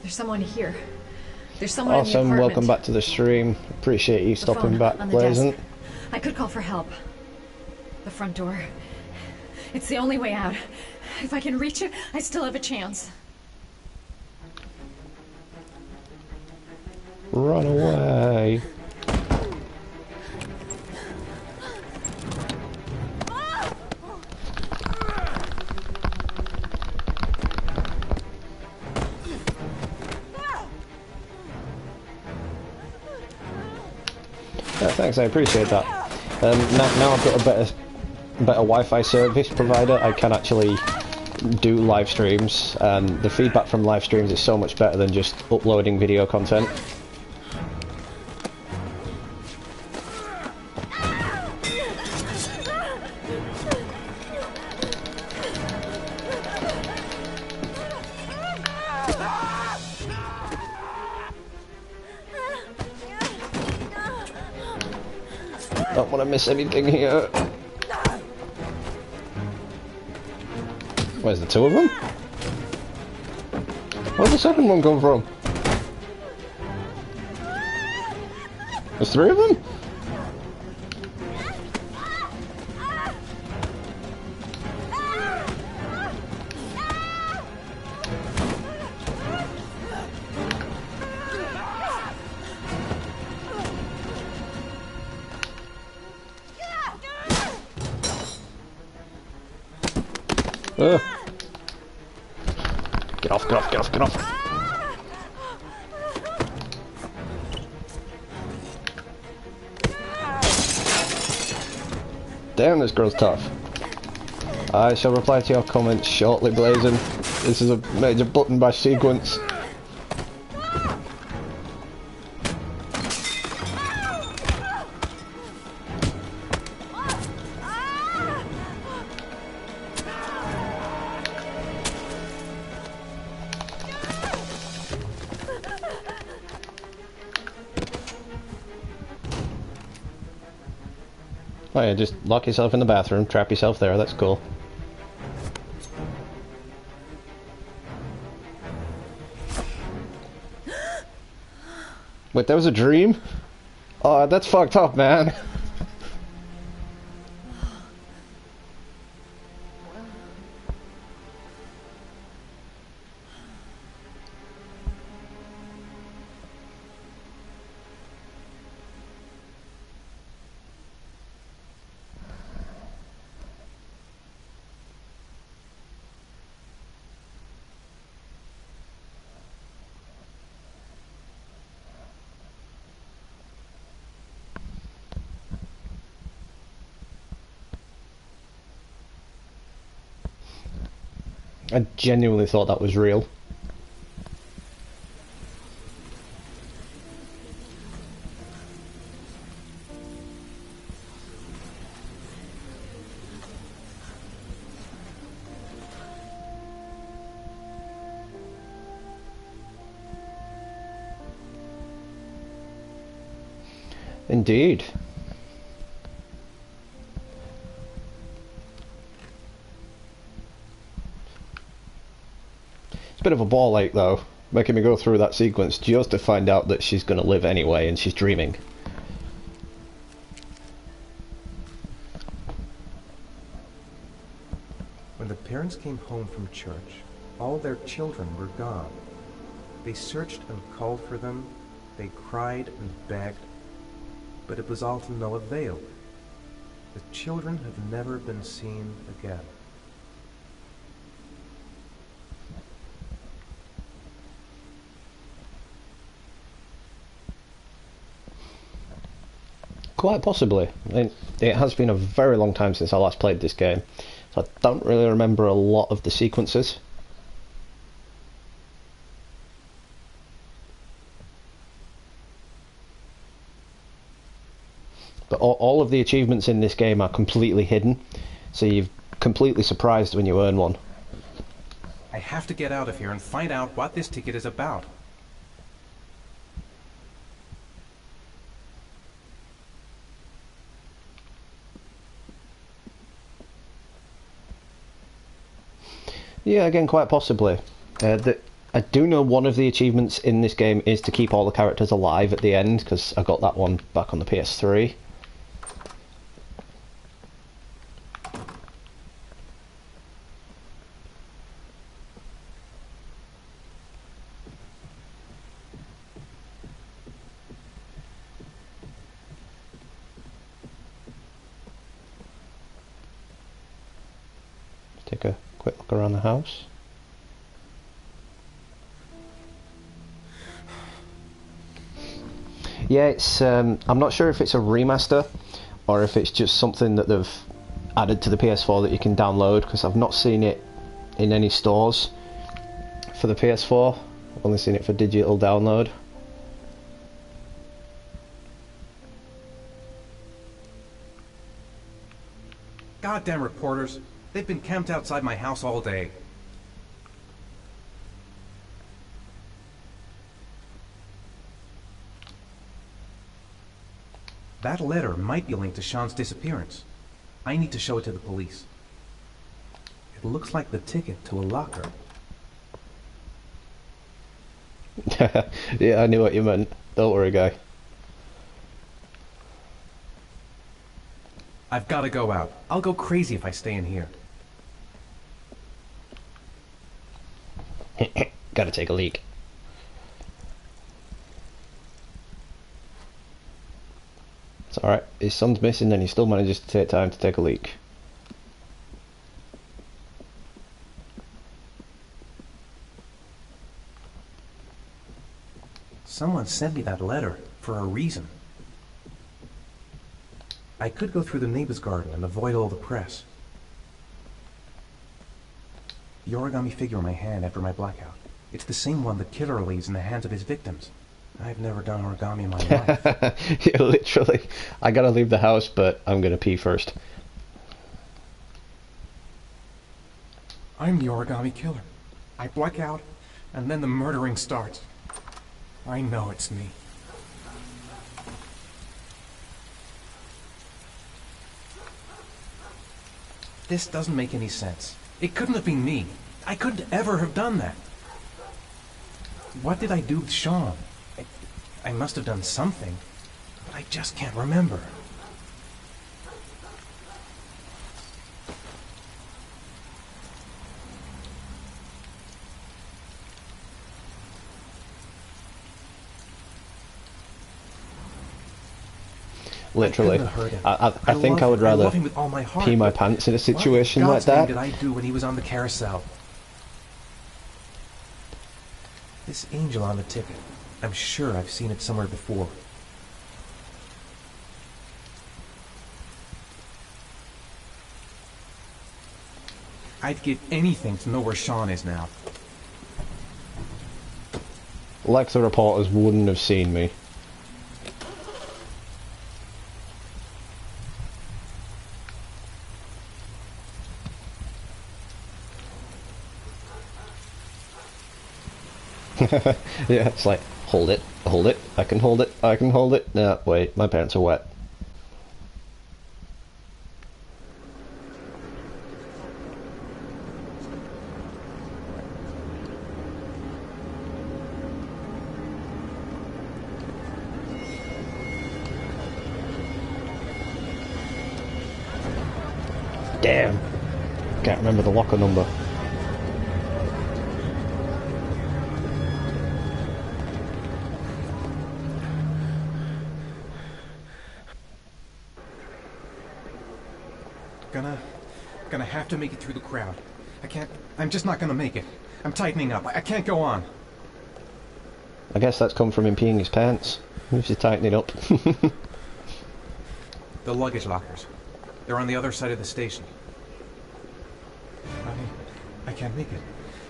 There's someone here. There's someone in the Awesome, apartment. welcome back to the stream. Appreciate you stopping back, Pleasant. I could call for help. The front door. It's the only way out. If I can reach it, I still have a chance. Run away. Yeah, thanks, I appreciate that. Now I've got a better Wi-Fi service provider, I can actually do live streams, and the feedback from live streams is so much better than just uploading video content. Don't want to miss anything here. Where's the two of them? Where'd the second one come from? There's three of them? Get off, get off, get off, get off. Damn, this girl's tough. I shall reply to your comments shortly, Blazing. This is a major button bash sequence. Oh yeah, just lock yourself in the bathroom, trap yourself there, that's cool. Wait, that was a dream? Oh, that's fucked up, man. I genuinely thought that was real. Indeed. It's a bit of a ball ache though, making me go through that sequence just to find out that she's going to live anyway and she's dreaming. When the parents came home from church, all their children were gone. They searched and called for them, they cried and begged, but it was all to no avail. The children have never been seen again. Quite possibly. It has been a very long time since I last played this game, so I don't really remember a lot of the sequences. But all of the achievements in this game are completely hidden, so you're completely surprised when you earn one. I have to get out of here and find out what this ticket is about. Yeah, again, quite possibly. I do know one of the achievements in this game is to keep all the characters alive at the end, because I got that one back on the PS3. Take a quick look around the house. Yeah, it's. I'm not sure if it's a remaster or if it's just something that they've added to the PS4 that you can download, because I've not seen it in any stores for the PS4. I've only seen it for digital download. Goddamn reporters. They've been camped outside my house all day. That letter might be linked to Sean's disappearance. I need to show it to the police. It looks like the ticket to a locker. Yeah, I knew what you meant. Don't worry, guy. I've got to go out. I'll go crazy if I stay in here. Gotta take a leak. It's alright. His son's missing and he still manages to take time to take a leak. Someone sent me that letter for a reason. I could go through the neighbor's garden and avoid all the press. The origami figure in my hand after my blackout. It's the same one the killer leaves in the hands of his victims. I've never done origami in my life. Yeah, literally. I gotta leave the house, but I'm gonna pee first. I'm the origami killer. I black out, and then the murdering starts. I know it's me. This doesn't make any sense. It couldn't have been me. I couldn't ever have done that. What did I do with Sean? I must have done something, but I just can't remember. Literally. I think I would rather pee my pants in a situation like that. What did I do when he was on the carousel? This angel on the ticket. I'm sure I've seen it somewhere before. I'd give anything to know where Sean is now. Like the reporters wouldn't have seen me. Yeah, it's like, hold it, I can hold it, I can hold it. No, wait, my pants are wet. Damn, can't remember the locker number. Gonna have to make it through the crowd. I'm just not gonna make it. I'm tightening up. I can't go on. I guess that's come from him peeing his pants. He's just tightening up. The luggage lockers. They're on the other side of the station. I can't make it.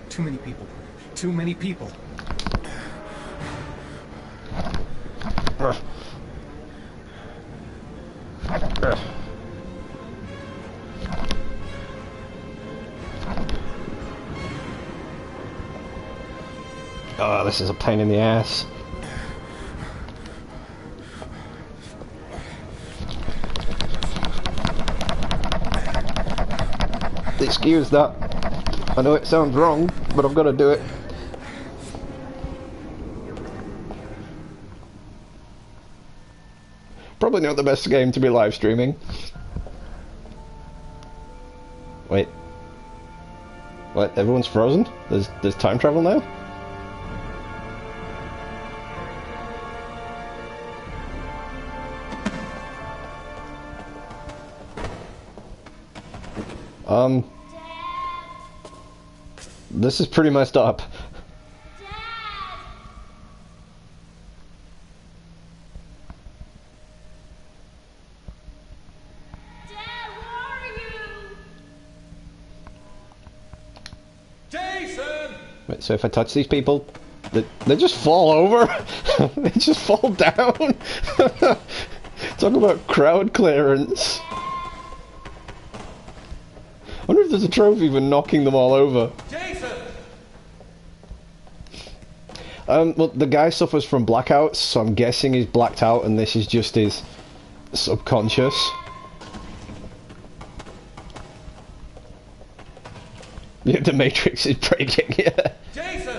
Too many people. Too many people. Oh, this is a pain in the ass. Excuse that. I know it sounds wrong, but I've got to do it. Probably not the best game to be live streaming. Wait. What? Everyone's frozen? There's time travel now? This is pretty messed up. Wait, so if I touch these people, they just fall over. They just fall down. Talk about crowd clearance. I wonder if there's a trophy for knocking them all over. Jason! Well, the guy suffers from blackouts, so I'm guessing he's blacked out and this is just his subconscious. Yeah, the Matrix is breaking, yeah. Jason!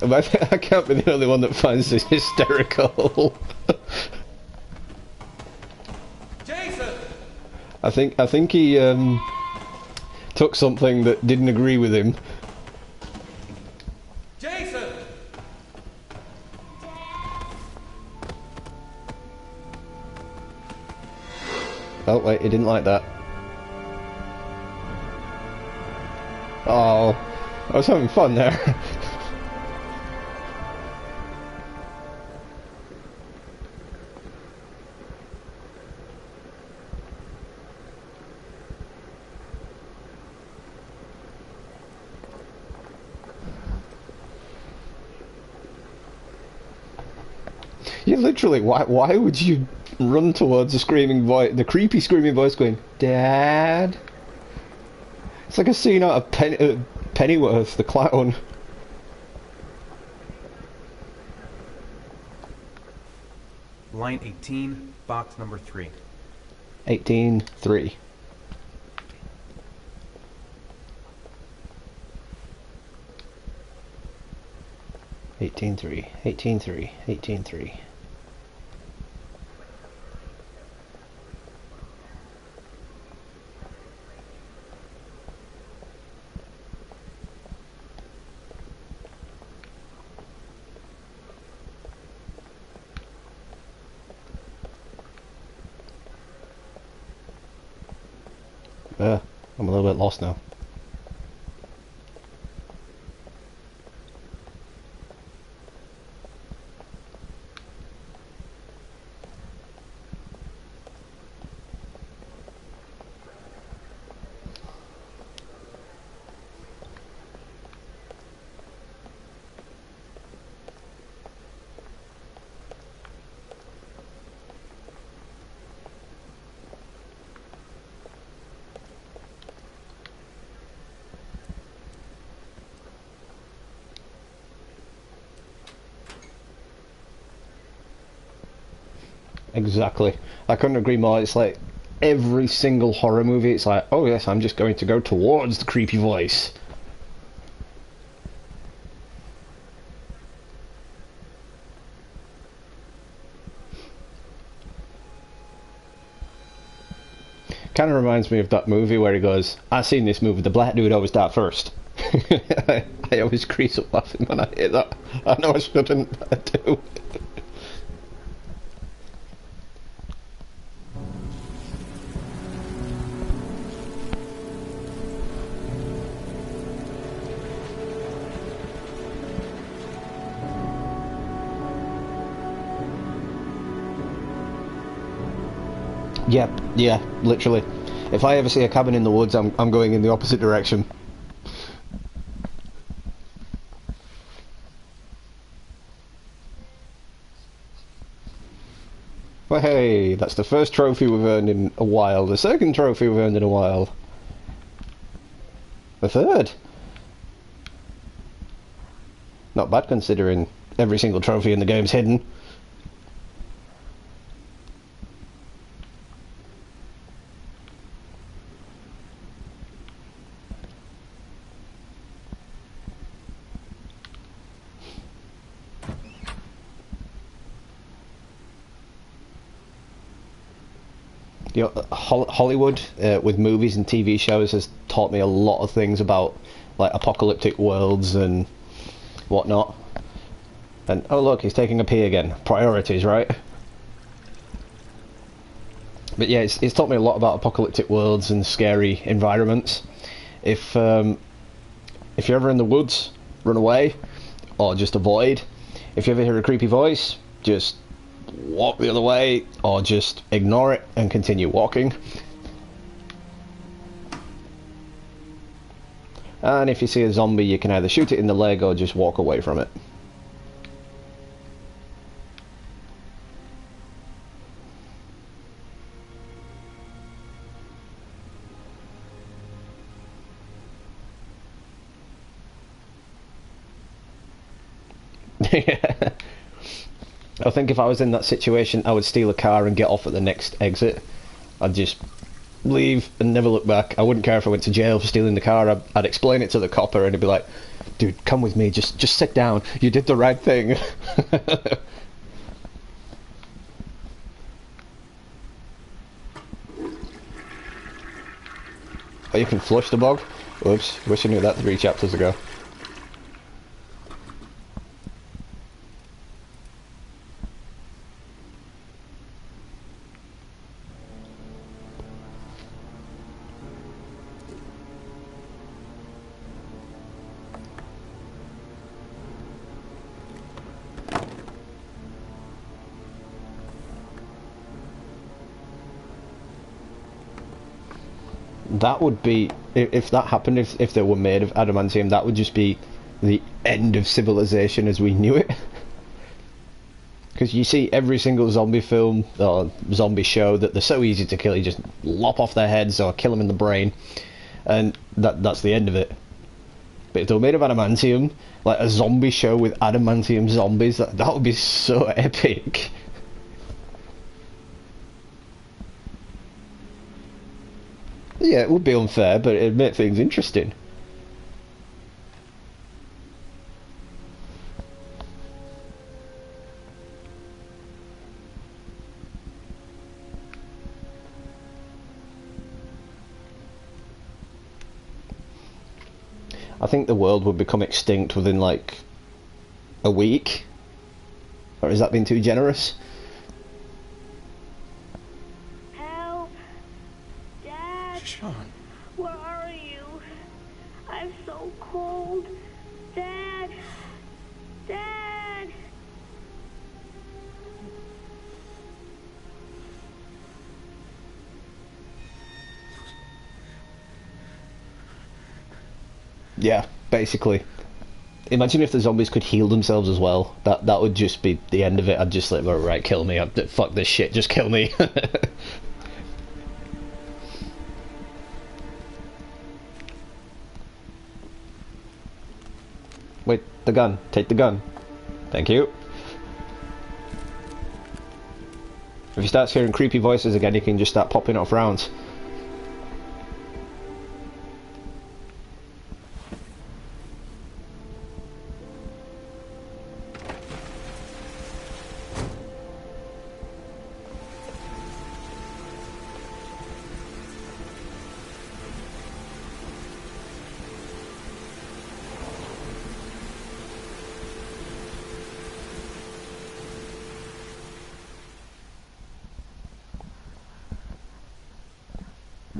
I can't be the only one that finds this hysterical. Jason! I think he took something that didn't agree with him. Jason! Oh wait, he didn't like that. Oh, I was having fun there. You literally, why would you run towards the screaming voice, the creepy screaming voice going, Dad? It's like a scene out of Pennyworth, the clown. Line 18, box number 3. 18-3. $18.3, $18.3, $18.3. I'm a little bit lost now. Exactly. I couldn't agree more. It's like every single horror movie, it's like, oh yes, I'm just going to go towards the creepy voice. Kind of reminds me of that movie where he goes, I've seen this movie, the black dude always died first. I always crease up laughing when I hear that. I know I shouldn't, but I do. Yep, yeah, literally. If I ever see a cabin in the woods, I'm going in the opposite direction. Well, hey, that's the first trophy we've earned in a while. The second trophy we've earned in a while. The third. Not bad considering every single trophy in the game's hidden. You know, Hollywood with movies and TV shows has taught me a lot of things about like apocalyptic worlds and whatnot. And oh look, he's taking a pee again. Priorities, right? But yeah, it's taught me a lot about apocalyptic worlds and scary environments. If you're ever in the woods, run away or just avoid. If you ever hear a creepy voice, just walk the other way or just ignore it and continue walking. And if you see a zombie, you can either shoot it in the leg or just walk away from it. Yeah. I think if I was in that situation, I would steal a car and get off at the next exit. I'd just leave and never look back. I wouldn't care if I went to jail for stealing the car. I'd explain it to the copper and he'd be like, dude, come with me, just sit down, you did the right thing. Oh, you can flush the bog? Oops, wish I knew that 3 chapters ago. That would be, if that happened, if they were made of adamantium, that would just be the end of civilization as we knew it. Because you see every single zombie film or zombie show that they're so easy to kill, you just lop off their heads or kill them in the brain, and that's the end of it. But if they were made of adamantium, like a zombie show with adamantium zombies, that would be so epic. Yeah, it would be unfair, but it'd make things interesting. I think the world would become extinct within like a week. Or has that been too generous? Sean. Where are you? I'm so cold. Dad! Dad! Yeah, basically. Imagine if the zombies could heal themselves as well. That would just be the end of it. I'd just like, right, kill me. Fuck this shit, just kill me. Wait, the gun. Take the gun. Thank you. If you start hearing creepy voices again, you can just start popping off rounds.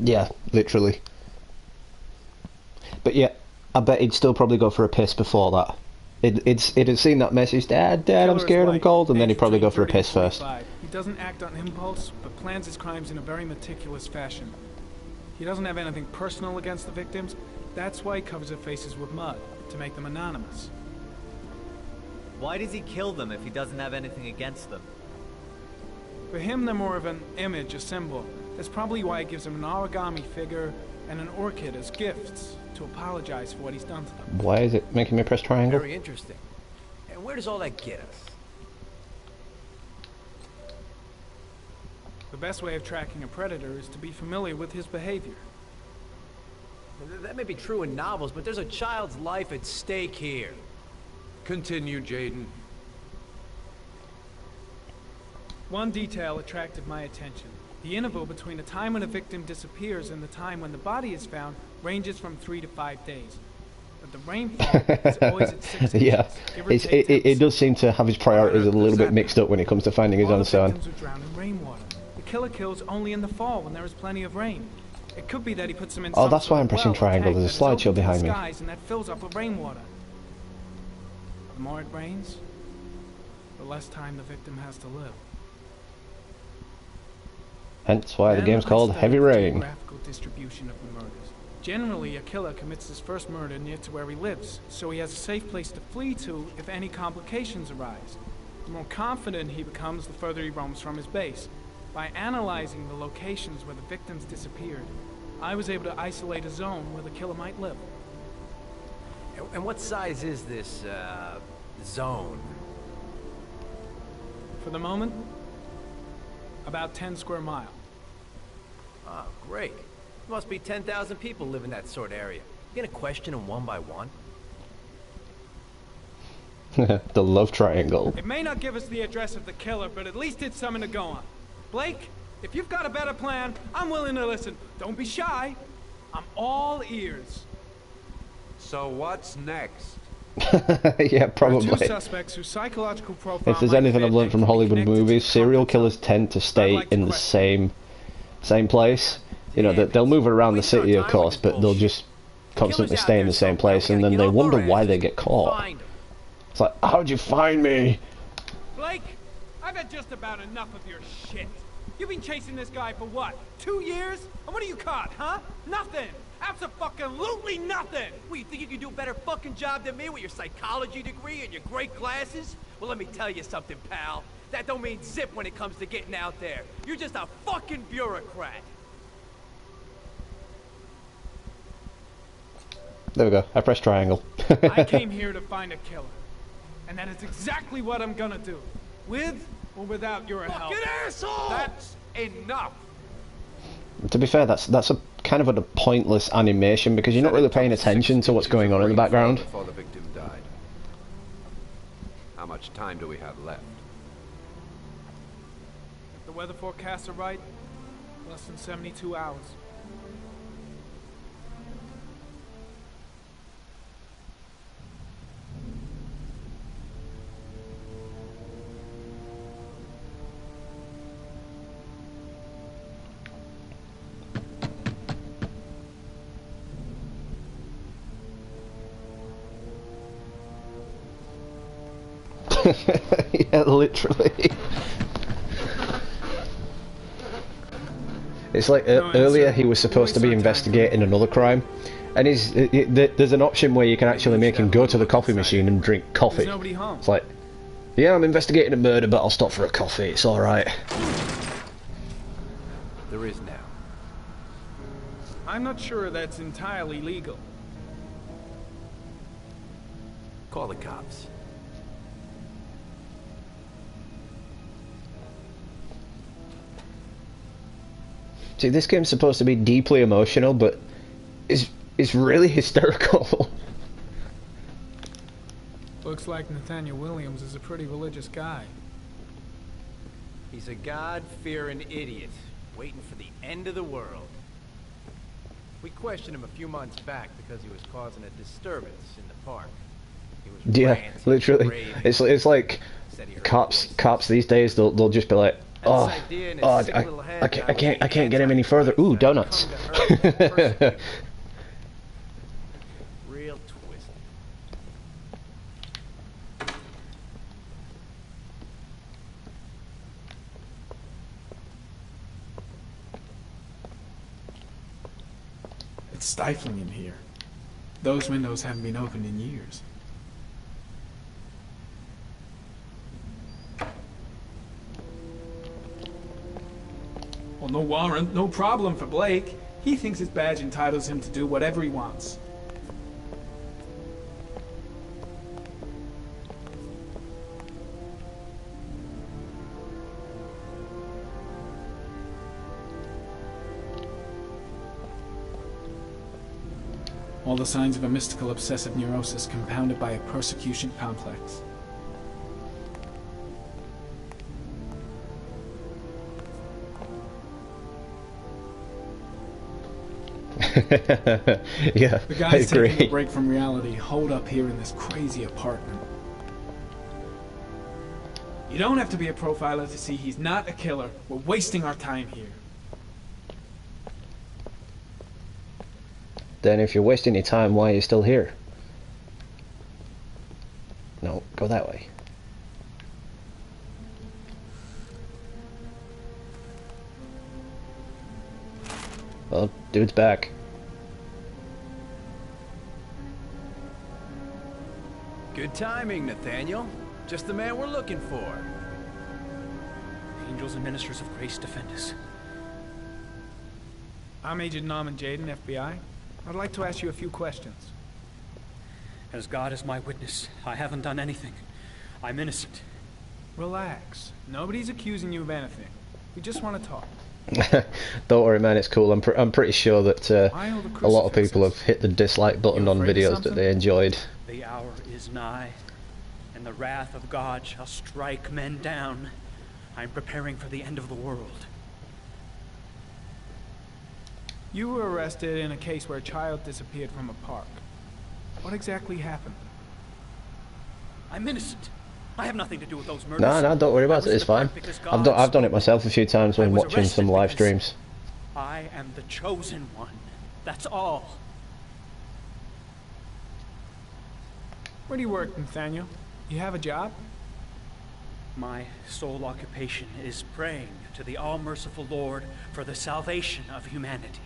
Yeah, literally. But yeah, I bet he'd still probably go for a piss before that. It'd have seen that message, Dad, I'm scared, I'm cold, and then he'd probably go for a piss first. He doesn't act on impulse, but plans his crimes in a very meticulous fashion. He doesn't have anything personal against the victims. That's why he covers their faces with mud, to make them anonymous. Why does he kill them if he doesn't have anything against them? For him, they're more of an image, a symbol. That's probably why he gives them an origami figure and an orchid as gifts to apologize for what he's done to them. Why is it making me press triangle? Very interesting. And where does all that get us? The best way of tracking a predator is to be familiar with his behavior. That may be true in novels, but there's a child's life at stake here. Continue, Jaden. One detail attracted my attention. The interval between the time when a victim disappears and the time when the body is found ranges from 3 to 5 days. But the rainfall is always at 6 inches. Yeah, it does seem to have his priorities a little bit mixed up when it comes to finding his own son. Victims were drowned in rainwater. The killer kills only in the fall when there is plenty of rain. It could be that he puts them in. Oh, that's why I'm pressing triangle. There's a slideshow behind me. And that fills up with rainwater. The more it rains, the less time the victim has to live. Hence why the game's called Heavy Rain. Geographical distribution of the murders. Generally, a killer commits his first murder near to where he lives, so he has a safe place to flee to if any complications arise. The more confident he becomes, the further he roams from his base. By analyzing the locations where the victims disappeared, I was able to isolate a zone where the killer might live. And what size is this, zone? For the moment, about 10 square miles. Oh, great. Must be 10,000 people live in that sort of area. You gonna question them one by one? The love triangle. It may not give us the address of the killer, but at least it's something to go on. Blake, if you've got a better plan, I'm willing to listen. Don't be shy. I'm all ears. So what's next? Yeah, probably. There are two suspects whose psychological profile If there's might anything fit I've learned and from can be Hollywood connected to movies, serial killers tend to stay like to in the question. same place. You know, they'll move around the city, of course, but they'll just constantly stay in the same place, and then they wonder why they get caught. It's like, how'd you find me? Blake, I've had just about enough of your shit. You've been chasing this guy for what? 2 years? And what are you caught, huh? Nothing. Absolutely nothing. What, you think you can do a better fucking job than me with your psychology degree and your great glasses? Well, let me tell you something, pal. That don't mean zip when it comes to getting out there. You're just a fucking bureaucrat. There we go. I pressed triangle. I came here to find a killer. And that is exactly what I'm gonna do. With or without your help. Fucking asshole! That's enough. To be fair, that's a kind of a pointless animation because you're not really paying attention to what's going on in the background. Before the victim died. How much time do we have left? If the weather forecasts are right, less than 72 hours. Yeah, literally. It's like earlier he was supposed to be investigating another crime, and there's an option where you can actually make him go to the coffee machine and drink coffee. It's like, yeah, I'm investigating a murder, but I'll stop for a coffee. It's all right. There is now. I'm not sure that's entirely legal. Call the cops. See, this game's supposed to be deeply emotional, but it's really hysterical. Looks like Nathaniel Williams is a pretty religious guy. He's a God-fearing idiot, waiting for the end of the world. We questioned him a few months back because he was causing a disturbance in the park. He was ranting, literally. raving. It's like cops these days. They'll just be like, I can't get him any further. Ooh, donuts. Real twisted. It's stifling in here. Those windows haven't been opened in years. Well, no warrant, no problem for Blake. He thinks his badge entitles him to do whatever he wants. All the signs of a mystical obsessive neurosis compounded by a persecution complex. Yeah, The guy's I agree. taking a break from reality, holed up here in this crazy apartment. You don't have to be a profiler to see he's not a killer. We're wasting our time here. Then if you're wasting your time, why are you still here? No, go that way. Well, dude's back. Good timing, Nathaniel. Just the man we're looking for. Angels and ministers of grace defend us. I'm Agent Norman Jaden, FBI. I'd like to ask you a few questions. As God is my witness, I haven't done anything. I'm innocent. Relax. Nobody's accusing you of anything. We just want to talk. Don't worry, man. It's cool. I'm pretty sure that a lot of people have hit the dislike button on videos that they enjoyed. The hour is nigh, and the wrath of God shall strike men down. I'm preparing for the end of the world. You were arrested in a case where a child disappeared from a park. What exactly happened? I'm innocent. I have nothing to do with those murders. No, don't worry about it. It's fine. I've done it myself a few times when watching some live streams. I am the chosen one. That's all. Where do you work, Nathaniel? You have a job? My sole occupation is praying to the all-merciful Lord for the salvation of humanity.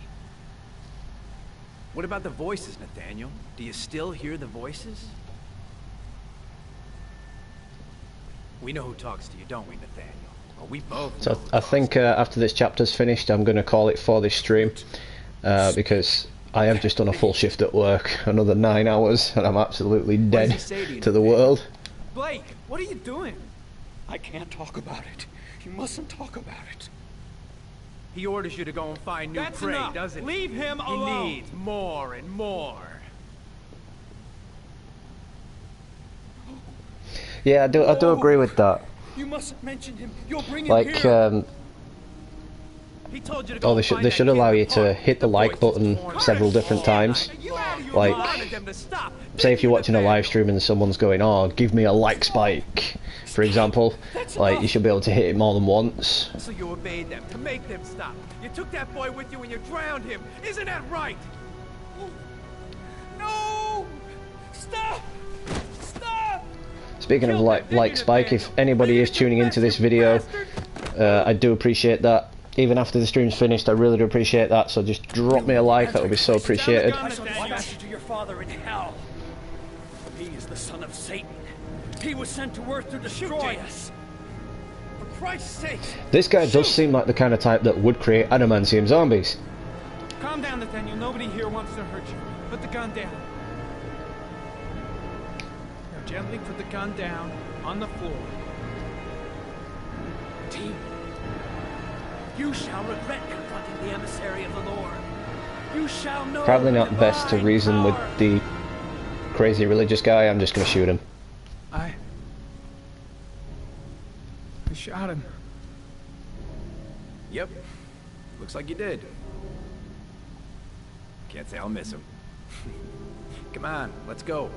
What about the voices, Nathaniel? Do you still hear the voices? We know who talks to you, don't we, Nathaniel? Well, we both. So I think after this chapter's finished, I'm going to call it for this stream because I have just done a full shift at work, another 9 hours, and I'm absolutely dead to the world. Blake, what are you doing? I can't talk about it. You mustn't talk about it. He orders you to go and find new prey, doesn't he? Leave him alone. He needs more and more. Yeah, I do agree with that. You mustn't mention him. You'll bring him Like, here. He told you to go they should allow you to hit the like button several different times. Like, say if you're watching a live stream and someone's going, "Oh, give me a like spike," for example, like you should be able to hit it more than once. So you obeyed them to make them stop. You took that boy with you and you drowned him. Isn't that right? No! Stop! Stop! Speaking of like spike, if anybody is tuning into this video, I do appreciate that. Even after the stream's finished, I really do appreciate that. So just drop me a like; that would be so appreciated. I shall dispatch you to your father in hell. He is the son of Satan. He was sent to Earth to destroy us. For Christ's sake! This guy does seem like the kind of type that would create adamantium zombies. Calm down, Nathaniel. Nobody here wants to hurt you. Put the gun down. Now gently put the gun down on the floor. Team, you shall regret confronting the emissary of the Lord. You shall know. Probably not best to reason with the crazy religious guy. I'm just gonna shoot him. I shot him. Yep. Looks like you did. Can't say I'll miss him. Come on, let's go.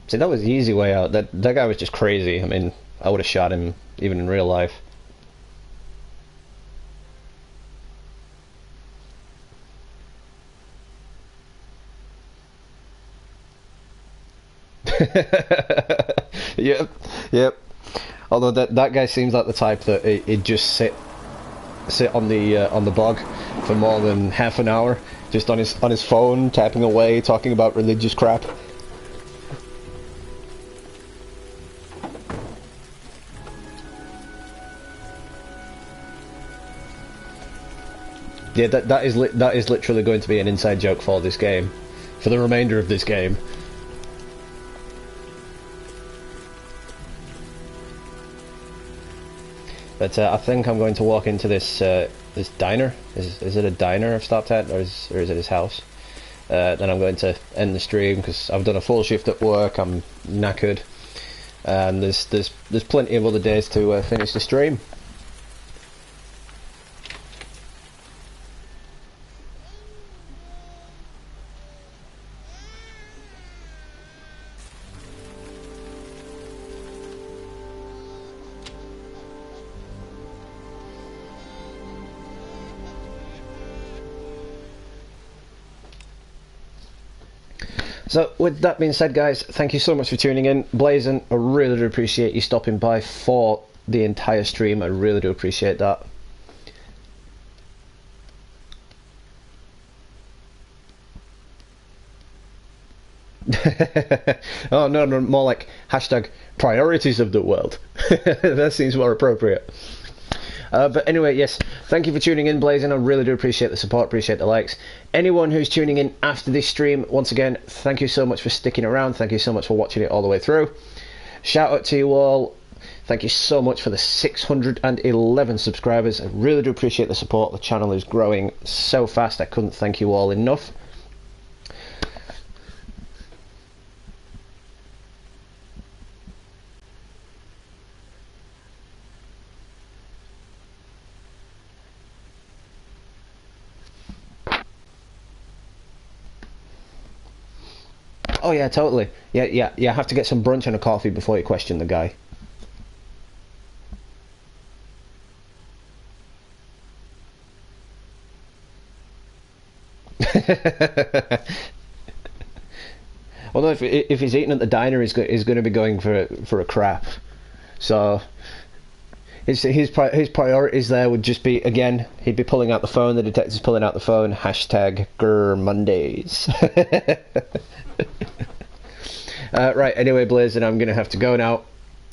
See, that was the easy way out. That guy was just crazy. I mean, I would have shot him even in real life. Yep. Although that guy seems like the type that he'd just sit on the bog for more than half an hour, just on his phone, tapping away, talking about religious crap. Yeah, that is literally going to be an inside joke for this game, for the remainder of this game. But I think I'm going to walk into this this diner. Is it a diner I've stopped at, or is it his house? Then I'm going to end the stream because I've done a full shift at work. I'm knackered, and there's plenty of other days to finish the stream. So, with that being said, guys, thank you so much for tuning in. Blazing, I really do appreciate you stopping by for the entire stream. I really do appreciate that. Oh no, no, more like hashtag priorities of the world. That seems more appropriate. But anyway, yes, thank you for tuning in, Blazing. I really do appreciate the support, appreciate the likes. Anyone who's tuning in after this stream, once again, thank you so much for sticking around. Thank you so much for watching it all the way through. Shout out to you all. Thank you so much for the 611 subscribers. I really do appreciate the support. The channel is growing so fast. I couldn't thank you all enough. Oh yeah, totally. Yeah. Have to get some brunch and a coffee before you question the guy. Although if he's eating at the diner, he's going to be going for a crap. So his priorities there would just be, again, he'd be pulling out the phone. The detective's pulling out the phone. Hashtag Grr Mondays. Right, anyway, Blazing, I'm going to have to go now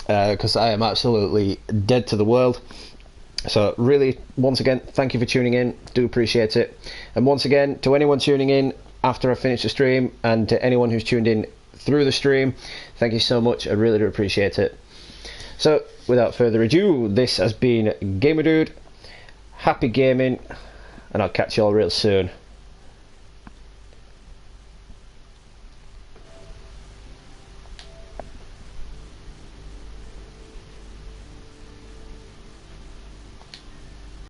because I am absolutely dead to the world. So really, once again, thank you for tuning in. Do appreciate it. And once again, to anyone tuning in after I finish the stream, and to anyone who's tuned in through the stream, thank you so much. I really do appreciate it. So without further ado, this has been Gamer Dude. Happy gaming, and I'll catch you all real soon.